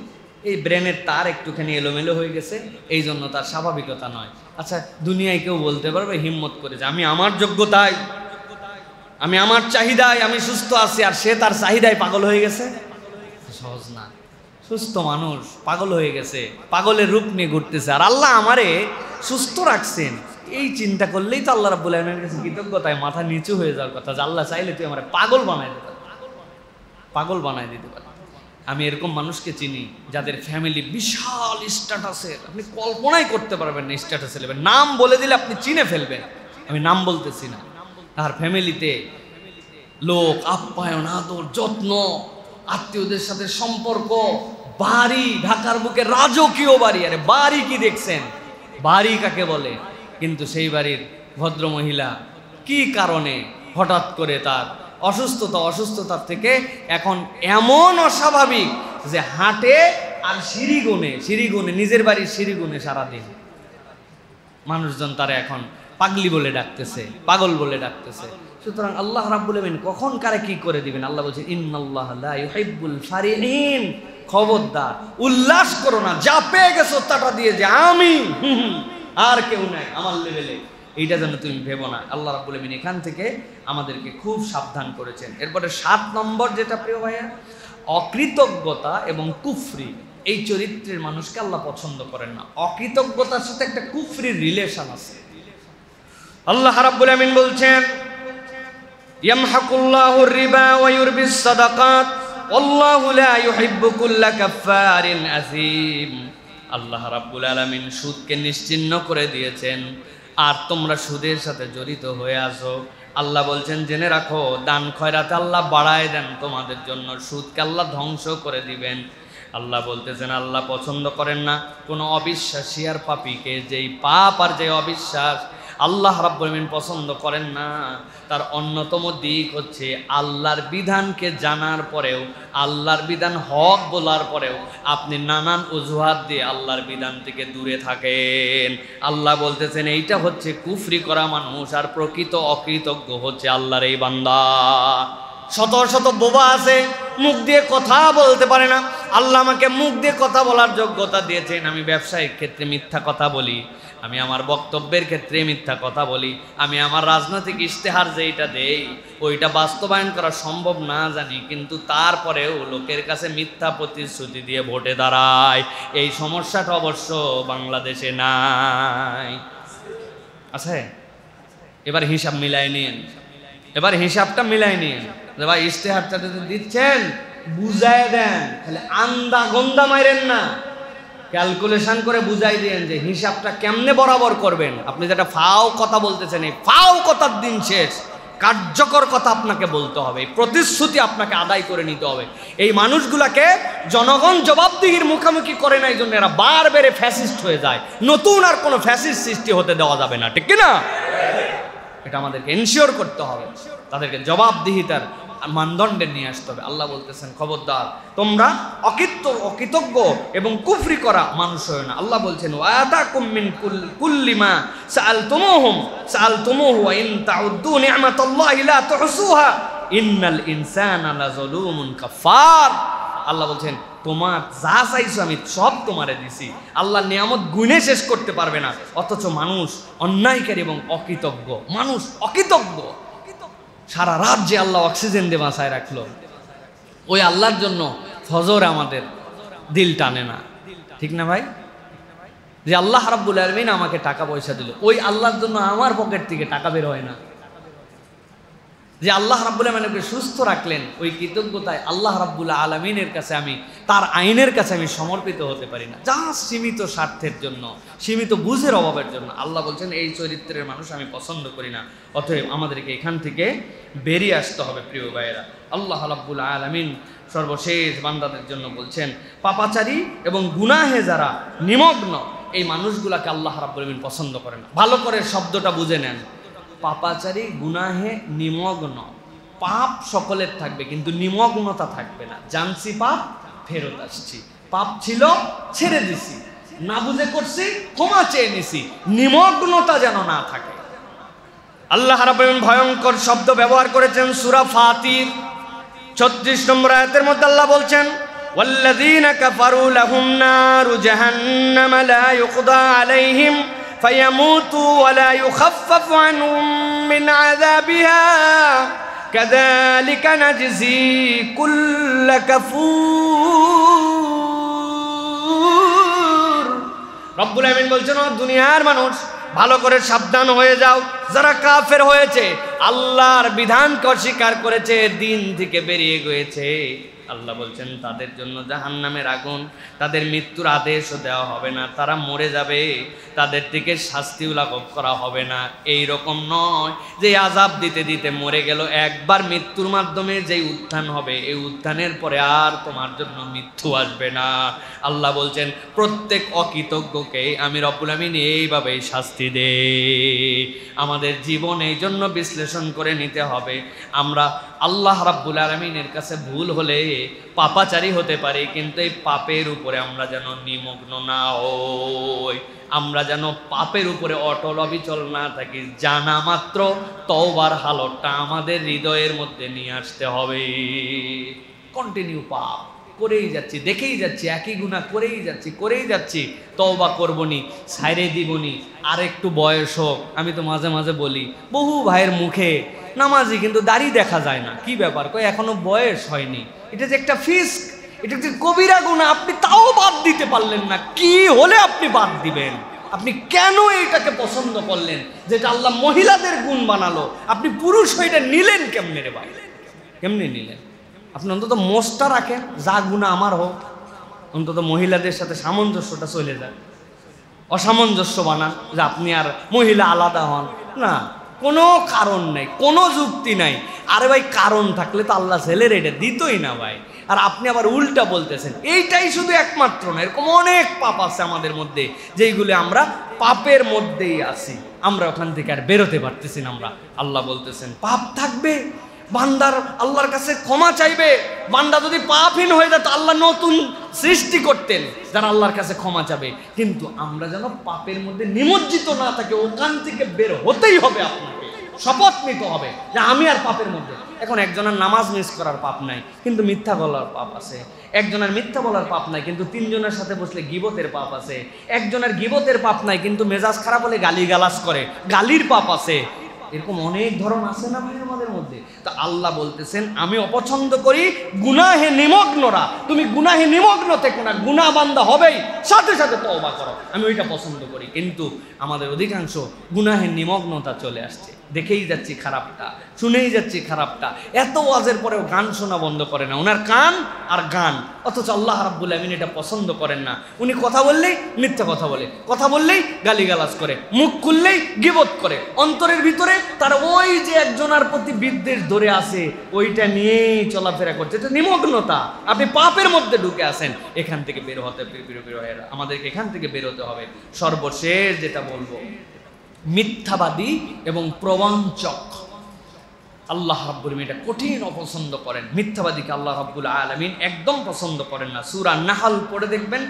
এই ব্রেনের তার একটুখানি এলোমেলো হয়ে গেছে, এই জন্য তার স্বাভাবিকতা নয়। আচ্ছা, দুনিয়ায় কেউ বলতে পারবে হিম্মত করে যে আমি আমার যোগ্যতায়, আমি আমার চাহিদায় আমি সুস্থ আছি, আর সে তার চাহিদায় পাগল হয়ে গেছে? সহজ না। সুস্থ মানুষ পাগল হয়ে গেছে, পাগলের রূপ নিয়ে ঘুরতেছে, আর আল্লাহ আমারে সুস্থ রাখছেন, এই চিন্তা করলেই তো আল্লাহ রাব্বুল আলামিনের কাছে কৃতজ্ঞতায় মাথা নিচু হয়ে যাওয়ার কথা, যে আল্লাহ চাইলে তুই আমারে পাগল বানাই দিতে পারে, পাগল বানাই দিতে পারে। আমি এরকম মানুষকে চিনি যাদের ফ্যামিলি বিশাল স্ট্যাটাসের, আপনি কল্পনাই করতে পারবেন না স্ট্যাটাসের লেভেল, নাম বলে দিলে আপনি চিনে ফেলবেন, আমি নাম বলতেছি না। তার ফ্যামিলিতে লোক, আপ্যায়ন, আদর, যত্ন, আত্মীয়দের সাথে সম্পর্ক, বাড়ি, ঢাকার বুকে রাজকীয় বাড়ি। আরে বাড়ি কি দেখছেন? বাড়ি কাকে বলে? কিন্তু সেই বাড়ির ভদ্রমহিলা কি কারণে হঠাৎ করে তার অসুস্থতার থেকে এখন এমন অস্বাভাবিক যে হাঁটে আর সিঁড়ি গুনে নিজের বাড়ির সিঁড়ি গুনে সারাদিন। মানুষজন তারা এখন পাগলি বলে ডাকতেছে, পাগল বলে ডাকতেছে। সুতরাং আল্লাহ রাব্বুল আলামিন কখন কারে কি করে দিবেন, আল্লাহ বলছেন ইন্নাল্লাহা লা ইউহিব্বুল ফারিহিন, খবরদার উল্লাস করো না, যা পেয়ে গেছো তাটা দিয়ে যে আমি আর কেউ নাই আমার লেভেলে, এইটা যেন তুমি ভেবো না। আল্লাহ রাব্বুল আলামিন এখান থেকে আমাদেরকে খুব সাবধান করেছেন। এরপরে 7 নম্বর যেটা প্রিয় ভাইয়া, অকৃতজ্ঞতা এবং কুফরি, এই চরিত্রের মানুষকে আল্লাহ পছন্দ করেন না। অকৃতজ্ঞতার সাথে একটা কুফরির রিলেশন আছে। আল্লাহ রাব্বুল আলামিন বলছেন ইয়ামহাকুল্লাহুর রিবা ওয়া ইউরবিস সাদাকাত ওয়াল্লাহু লা ইউহিব্বু কুল্লা কাফফারিন আসীম। আল্লাহ রাব্বুল আলামিন সুদকে নিশ্চিহ্ন করে দিয়েছেন, আর তোমরা সুদের সাথে জড়িত হয়ে আসো। আল্লাহ বলছেন জেনে রাখো, দান খয়রাত আল্লাহ বাড়ায় দেন তোমাদের জন্য, সুদকে আল্লাহ ধ্বংস করে দিবেন। আল্লাহ বলতেছেন আল্লাহ পছন্দ করেন না কোনো অবিশ্বাসী আর পাপীকে, যেই পাপ আর যে অবিশ্বাস আল্লাহ রাব্বুল আলামিন পছন্দ করেন না। তার অন্যতম দিক হচ্ছে আল্লাহর বিধানকে জানার পরেও, আল্লাহর বিধান হক বলার পরেও আপনি নানান অজুহাত দিয়ে আল্লাহর বিধান থেকে দূরে থাকেন। আল্লাহ বলতেছেন এইটা হচ্ছে কুফরি করা মানুষ, আর প্রকৃত অকৃতজ্ঞ হচ্ছে আল্লাহর এই বান্দা। শত শত বোবা আছে, মুখ দিয়ে কথা বলতে পারে না। আল্লাহ আমাকে মুখ দিয়ে কথা বলার যোগ্যতা দিয়েছেন। আমি ব্যবসায়িক ক্ষেত্রে মিথ্যা কথা বলি, আমি আমার বক্তব্যের ক্ষেত্রে মিথ্যা কথা বলি, আমি আমার রাজনৈতিক ইশতেহার যেইটা দেই ওইটা বাস্তবায়ন করা সম্ভব না জানি, কিন্তু তারপরেও লোকের কাছে মিথ্যা প্রতিশ্রুতি দিয়ে ভোটে দাঁড়ায়। এই সমস্যাটা অবশ্য বাংলাদেশে নাই, আছে। এবার হিসাব মিলাই নিন, এবার হিসাবটা মিলাই নিন যে ভাই ইশতেহারটা যদি দিচ্ছেন বুঝায় দেন, খালি আন্দা গন্দা মাইরেন না। ক্যালকুলেশন করে বুঝাই দিয়েন যে হিসাবটা কেমনে বরাবর করবেন। আপনি যেটা ফাও কথা বলতেছেন, এই ফাও কথার দিন শেষ। কার্যকর কথা আপনাকে বলতে হবে, প্রতিশ্রুতি আপনাকে আদায় করে নিতে হবে। এই মানুষগুলাকে জনগণ জবাবদিহির মুখোমুখি করে না, এই জন্য এরা বারবারে ফ্যাসিস্ট হয়ে যায়। নতুন আর কোনো ফ্যাসিস্ট সৃষ্টি হতে দেওয়া যাবে না, ঠিক কিনা? এটা আমাদেরকে এনশিওর করতে হবে, তাদেরকে জবাবদিহিতার মানদণ্ডে নিয়ে আসতে হবে। আল্লাহ বলতেছেন খবরদার তোমরা অকৃতজ্ঞ এবং কুফরি করা মানুষ হয় না। আল্লাহ বলছেন ওয়াতাকুম মিন কুল্লি মা সাআলতুমুহু ওয়া ইন তাউদ্দু নি'মাতাল্লাহি লা তুহসুহা ইন্নাল ইনসানা লাযালুমুন কাফার। আল্লাহ বলছেন তোমার যা চাইছো আমি সব তোমারে দিছি। আল্লাহ নিয়ামত গুণে শেষ করতে পারবে না, অথচ মানুষ অন্যায়কারী এবং অকৃতজ্ঞ। মানুষ অকৃতজ্ঞ। সারা রাত যে আল্লাহ অক্সিজেন দিয়ে বাঁচায় রাখলো, ওই আল্লাহর জন্য ফজর আমাদের দিল টানে না, ঠিক না ভাই? যে আল্লাহ রাব্বুল আলামিন আমাকে টাকা পয়সা দিল, ওই আল্লাহর জন্য আমার পকেট থেকে টাকা বের হয় না। যে আল্লাহ রাব্বুল আলামিনকে সুস্থ রাখলেন, ওই কৃতজ্ঞতায় আল্লাহ রাব্বুল আলামিনের কাছে আমি, তার আইনের কাছে আমি সমর্পিত হতে পারি না, যা সীমিত স্বার্থের জন্য, সীমিত বুঝের অভাবের জন্য। আল্লাহ বলছেন এই চরিত্রের মানুষ আমি পছন্দ করি না। অতএব আমাদেরকে এখান থেকে বেরিয়ে আসতে হবে প্রিয় ভাইয়েরা। আল্লাহ রাব্বুল আলামিন সর্বশেষ বান্দাদের জন্য বলছেন পাপাচারী এবং গুনাহে যারা নিমগ্ন, এই মানুষগুলাকে আল্লাহ রাব্বুল আলামিন পছন্দ করেন না। ভালো করে শব্দটা বুঝে নেন। পাপাচারী গুনাহে নিমগ্ন, পাপ সকলের থাকবে কিন্তু নিমগ্নতা থাকবে না। জানছি পাপ, ফেরত আসছি, পাপ ছিল ছেড়ে দিছি, না বুঝে করছি, ক্ষমা চেয়ে নিছি, নিমগ্নতা যেন না থাকে। আল্লাহ রাব্বুল আলামিন ভয়ঙ্কর শব্দ ব্যবহার করেছেন সূরা ফাতির 36 নম্বর আয়াতের মধ্যে। আল্লাহ বলছেন ওয়াল্লাযীনা কাফারু লাহুম নারু জাহান্নাম লা ইউকদা আলাইহিম فيموتوا ولا يخفف عنهم من عذابها كذلك نجزي كل كفور। রব্বুল আমিন বলছেন ও দুনিয়ার মানুষ ভালো করে সাবধান হয়ে যাও, যারা কাফের হয়েছে, আল্লাহর বিধানকে অস্বীকার করেছে, দিন থেকে বেরিয়ে গিয়েছে, আল্লাহ বলছেন তাদের জন্য জাহান্নামের আগুন, তাদের মৃত্যুর আদেশও দেওয়া হবে না, তারা মরে যাবে, তাদের থেকে শাস্তিও লাঘব করা হবে না। এই রকম নয় যে আযাব দিতে দিতে মরে গেল, একবার মৃত্যুর মাধ্যমে যেই উত্থান হবে, এই উত্থানের পরে আর তোমার জন্য মৃত্যু আসবে না। আল্লাহ বলছেন প্রত্যেক অকৃতজ্ঞকে আমি রব্বুল আমিন এইভাবেই শাস্তি দেই। আমাদের জীবন এই জন্য বিশ্লেষণ করে নিতে হবে। আমরা আল্লাহ রাব্বুল আলামিনের কাছে ভুল হলে পাপাচারী হতে পারি, কিন্তু এই পাপের উপরে আমরা যেন নিমগ্ন না হই, আমরা যেন পাপের উপরে অটল অবিচল না থাকি। জানা মাত্র তওবার হালতটা আমাদের হৃদয়ের মধ্যে নিয়ে আসতে হবে। কন্টিনিউ পাপ করেই যাচ্ছি, দেখেই যাচ্ছি, একই গুনাহ করেই যাচ্ছি, তওবা করবনি, ছাইরে দিবনি, আর একটু বয়স হোক। আমি তো মাঝে মাঝে বলি বহু ভাইয়ের মুখে নামাজি কিন্তু দাড়ি দেখা যায় না, কি ব্যাপার? কই এখনো বয়স হয়নি। এটা যে একটা ফিস্ক, এটা যে কবিরা গুনাহ, আপনি তাও বাদ দিতে পারলেন না। কি হলে আপনি বাদ দিবেন? আপনি কেন এইটাকে পছন্দ করলেন যেটা আল্লাহ মহিলাদের গুণ বানালো? আপনি পুরুষ হয়ে এটা নিলেন কেমনে রে ভাই? কেমনে নিলেন? আপনি অন্তত মোষটা রাখেন, যা গুনাহ আমার হোক, অন্তত মহিলাদের সাথে সামঞ্জস্যটা চলে যায়। অসামঞ্জস্য বানান যে আপনি আর মহিলা আলাদা হন না, কোনো কারণ নেই, কোনো যুক্তি নাই। আরে ভাই কারণ থাকলে তো আল্লাহ ছেলের এটা দিতই না ভাই। আর আপনি আবার উল্টা বলতেছেন। এইটাই শুধু একমাত্র না, এরকম অনেক পাপ আছে আমাদের মধ্যে, যেইগুলো আমরা পাপের মধ্যেই আছি, আমরা ওখান থেকে আর বেরোতে পারতেছি না। আমরা আল্লাহ বলতেছেন পাপ থাকবে, বান্দার আল্লাহর কাছে ক্ষমা চাইবে। বান্দা যদি পাপহীন হয়ে যেত, আল্লাহ নতুন সৃষ্টি করতেন যারা আল্লাহর কাছে ক্ষমা চাবে। কিন্তু আমরা যেন পাপের মধ্যে নিমজ্জিত না থাকে, ওখান থেকে বের হতেই হবে। আপনাকে শপথ নিতে হবে যে আমি আর পাপের মধ্যে। এখন একজনের নামাজ মিস করার পাপ নাই কিন্তু মিথ্যা বলার পাপ আছে, একজনের মিথ্যা বলার পাপ নাই কিন্তু তিনজনের সাথে বসলে গীবতের পাপ আছে, একজনের গীবতের পাপ নাই কিন্তু মেজাজ খারাপ হলে গালিগালাজ করে, গালির পাপ আছে। এরকম অনেক ধরন আছে না ভাই আমাদের মধ্যে। তা আল্লাহ বলতেছেন আমি অপছন্দ করি গুনাহে নিমগ্নরা। তুমি গুনাহে নিমগ্ন থেকো না, গুনাহ বান্দা হবেই, সাথে সাথে তওবা করো, আমি ওইটা পছন্দ করি। কিন্তু আমাদের অধিকাংশ গুনাহে নিমগ্নতা চলে আসছে, দেখেই যাচ্ছি খারাপটা, শুনেই যাচ্ছি খারাপটা। এত ওয়াজের পরেও গান শোনা বন্ধ করে না, ওনার কান আর গান। অথচ আল্লাহ রাব্বুল আমিন এটা পছন্দ করেন না। উনি কথা বললেই মিথ্যা কথা বলে, কথা বললেই গালিগালাজ করে, মুখ খুললেই গীবত করে, অন্তরের ভিতরে তার ওই যে একজনের প্রতি বিদ্বেষ ধরে আছে, ওইটা নিয়েই চলাফেরা করছে। এটা নিমগ্নতা। আপনি পাপের মধ্যে ঢুকে আসেন। এখান থেকে বের হতে আমাদেরকে এখান থেকে বের হতে হবে। সর্বশেষ যেটা বলবো, মিথ্যাবাদী এবং প্রবঞ্চক আল্লাহ রাব্বুল আলামিন এটা কঠিন অপছন্দ করেন। মিথ্যাবাদীকে আল্লাহ রাব্বুল আলামিন একদম পছন্দ করেন না। সূরা নাহল পড়ে দেখবেন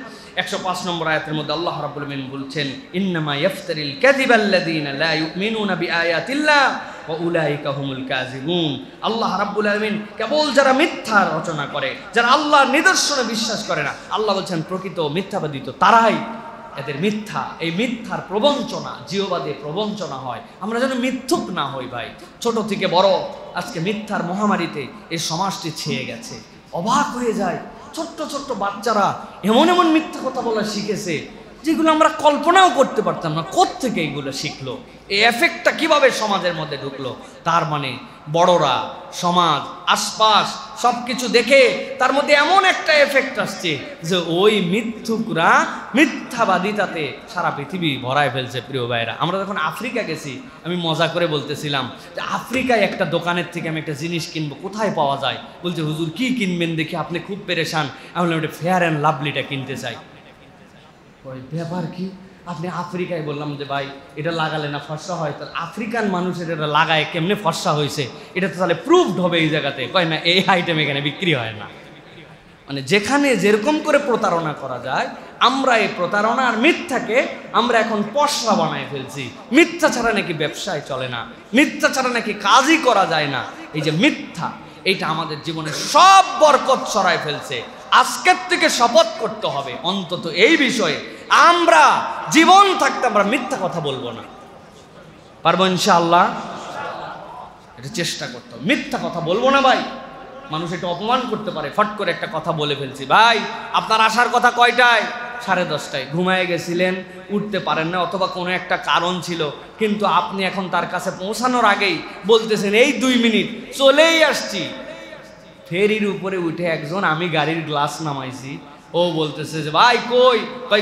105 নম্বর আয়াতের মধ্যে আল্লাহ রাব্বুল আলামিন বলছেন, ইন্নামা ইয়াফতারিল কাযিবাল্লাযীনা লা ইউমিনুনা বিআয়াতিল্লাহ ওয়া উলাইকা হুমুল কাযিবুন। আল্লাহ রাব্বুল আলামিন কেবল যারা মিথ্যা রচনা করে, যারা আল্লাহর নিদর্শনে বিশ্বাস করে না, আল্লাহ বলছেন প্রকৃত মিথ্যাবাদী তো তারাই। এদের মিথ্যা, এই মিথ্যার প্রবঞ্চনা, জিওবাদে প্রবঞ্চনা হয়। আমরা যেন মিথ্যুক না হই ভাই। ছোট থেকে বড় আজকে মিথ্যার মহামারীতে এই সমাজটি ছেয়ে গেছে। অবাক হয়ে যায়, ছোট্ট ছোট্ট বাচ্চারা এমন এমন মিথ্যা কথা বলা শিখেছে যেগুলো আমরা কল্পনাও করতে পারতাম না। কোত্থেকে এইগুলো শিখলো? এই এফেক্টটা কিভাবে সমাজের মধ্যে ঢুকলো? তার মানে বড়রা, সমাজ, আশপাশ সবকিছু দেখে তার মধ্যে এমন একটা এফেক্ট আসছে যে ওই মিথ্যুকরা মিথ্যাবাদিতাতে সারা পৃথিবী ভরায় ফেলছে। প্রিয় ভাইরা, আমরা যখন আফ্রিকা গেছি, আমি মজা করে বলতেছিলাম যে আফ্রিকায় একটা দোকানের থেকে আমি একটা জিনিস কিনবো, কোথায় পাওয়া যায়? বলছে হুজুর কি কিনবেন দেখি, আপনি খুব পেরেশান। আমি বললাম এটা ফেয়ার অ্যান্ড লাভলিটা কিনতে চাই। ওই ব্যাপার কি? আপনি আফ্রিকায়? বললাম যে ভাই এটা লাগালে না ফর্সা হয়। তাহলে আফ্রিকান মানুষের এটা লাগায় কেমনে ফর্সা হয়েছে, এটা তো তাহলে প্রুভড হবে এই জায়গাতে। কয় না, এই আইটেম এখানে বিক্রি হয় না। মানে যেখানে যেরকম করে প্রতারণা করা যায়, আমরা এই প্রতারণা আর মিথ্যাকে আমরা এখন পশরা বানায় ফেলছি। মিথ্যা ছাড়া নাকি ব্যবসায় চলে না, মিথ্যা ছাড়া নাকি কাজই করা যায় না। এই যে মিথ্যা, এইটা আমাদের জীবনে সব বরকত ছড়ায় ফেলছে। আজকের থেকে শপথ করতে হবে অন্তত এই বিষয়ে, আমরা জীবন থাকতে আমরা মিথ্যা কথা বলবো না। পারবো ইনশাআল্লাহ? এটা চেষ্টা করতে হবে, মিথ্যা কথা বলবো না ভাই। মানুষ এটা অপমান করতে পারে, ফট করে একটা কথা বলে ফেলছি। ভাই আপনার আসার কথা কয়টায়? 10:30টায়। ঘুমায় গেছিলেন, উঠতে পারেন না, অথবা কোনো একটা কারণ ছিল, কিন্তু আপনি এখন তার কাছে পৌঁছানোর আগেই বলতেছেন এই 2 মিনিট চলেই আসছি। ফেরির উপরে উঠে একজন, আমি গাড়ির গ্লাস নামাইছি, ও বলতেছে যে ভাই কই?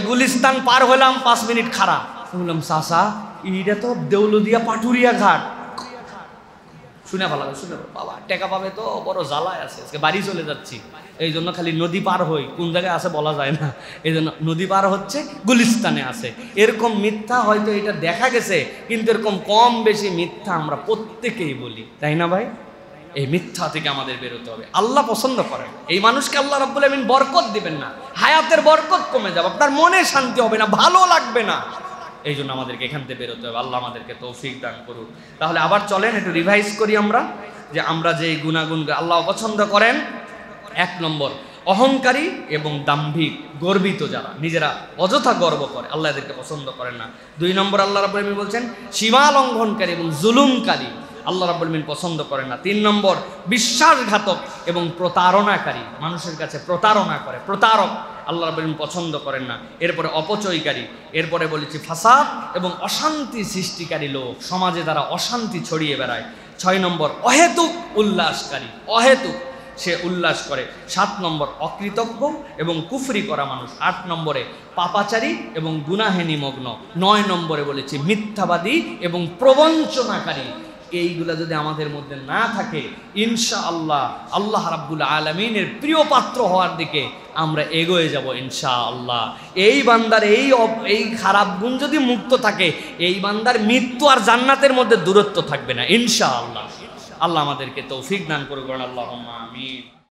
গুলিস্তান পার হলাম, 5 মিনিট খাড়া। বললাম চাচা এইটা তো দেউলদিয়া পাটুরিয়া ঘাট। শুনে ভালো, শুনে বাবা টেকা পাবে তো, বড় জ্বালায় আছে, আজকে বাড়ি চলে যাচ্ছি। এই জন্য খালি নদী পার হই, কোন জায়গায় আছে বলা যায় না, এই জন্য নদী পার হচ্ছে, গুলিস্তানে আছে। এরকম মিথ্যা হয়তো এটা দেখা গেছে, কিন্তু এরকম কম বেশি মিথ্যা আমরা প্রত্যেকেই বলি, তাই না ভাই? এই মিথ্যা থেকে আমাদের বেরোতে হবে। আল্লাহ পছন্দ করেন এই মানুষকে, আল্লাহ রাব্বুল আমিন বরকত দিবেন না, হায়াতের বরকত কমে যাবে, আপনার মনে শান্তি হবে না, ভালো লাগবে না। এই জন্য আমাদেরকে এখান থেকে বেরোতে হবে। আল্লাহ আমাদেরকে তৌফিক দান করুন। তাহলে আবার চলেন একটু রিভাইজ করি আমরা, যে আমরা যে গুণাগুণ আল্লাহ পছন্দ করেন। 1 নম্বর, অহংকারী এবং দাম্ভিক, গর্বিত যারা, নিজেরা অযথা গর্ব করে, আল্লাহ এদেরকে পছন্দ করেন না। 2 নম্বর, আল্লাহ রাব্বুল আমিন বলছেন সীমা লঙ্ঘনকারী এবং জুলুমকারী, আল্লাহ রাব্বুল আমিন পছন্দ করেন না। 3 নম্বর, বিশ্বাসঘাতক এবং প্রতারণাকারী, মানুষের কাছে প্রতারণা করে, প্রতারক, আল্লাহ রাব্বুল আমিন পছন্দ করেন না। এরপরে অপচয়কারী, এরপরে বলেছি ফাসাদ এবং অশান্তি সৃষ্টিকারী লোক, সমাজে তারা অশান্তি ছড়িয়ে বেড়ায়। 6 নম্বর, অহেতুক উল্লাসকারী, অহেতুক সে উল্লাস করে। 7 নম্বর, অকৃতজ্ঞ এবং কুফরি করা মানুষ। 8 নম্বরে পাপাচারী এবং গুনাহে নিমগ্ন। 9 নম্বরে বলেছি মিথ্যাবাদী এবং প্রবঞ্চনাকারী। এইগুলা যদি আমাদের মধ্যে না থাকে, ইনশাআল্লাহ আল্লাহ রাব্বুল আলামিনের প্রিয় পাত্র হওয়ার দিকে আমরা এগিয়ে যাব ইনশাআল্লাহ। এই বান্দার এই খারাপ গুণ যদি মুক্ত থাকে, এই বান্দার মৃত্যু আর জান্নাতের মধ্যে দূরত্ব থাকবে না ইনশাআল্লাহ। আল্লাহ আমাদেরকে তৌফিক দান করুন, আল্লাহুম্মা আমিন।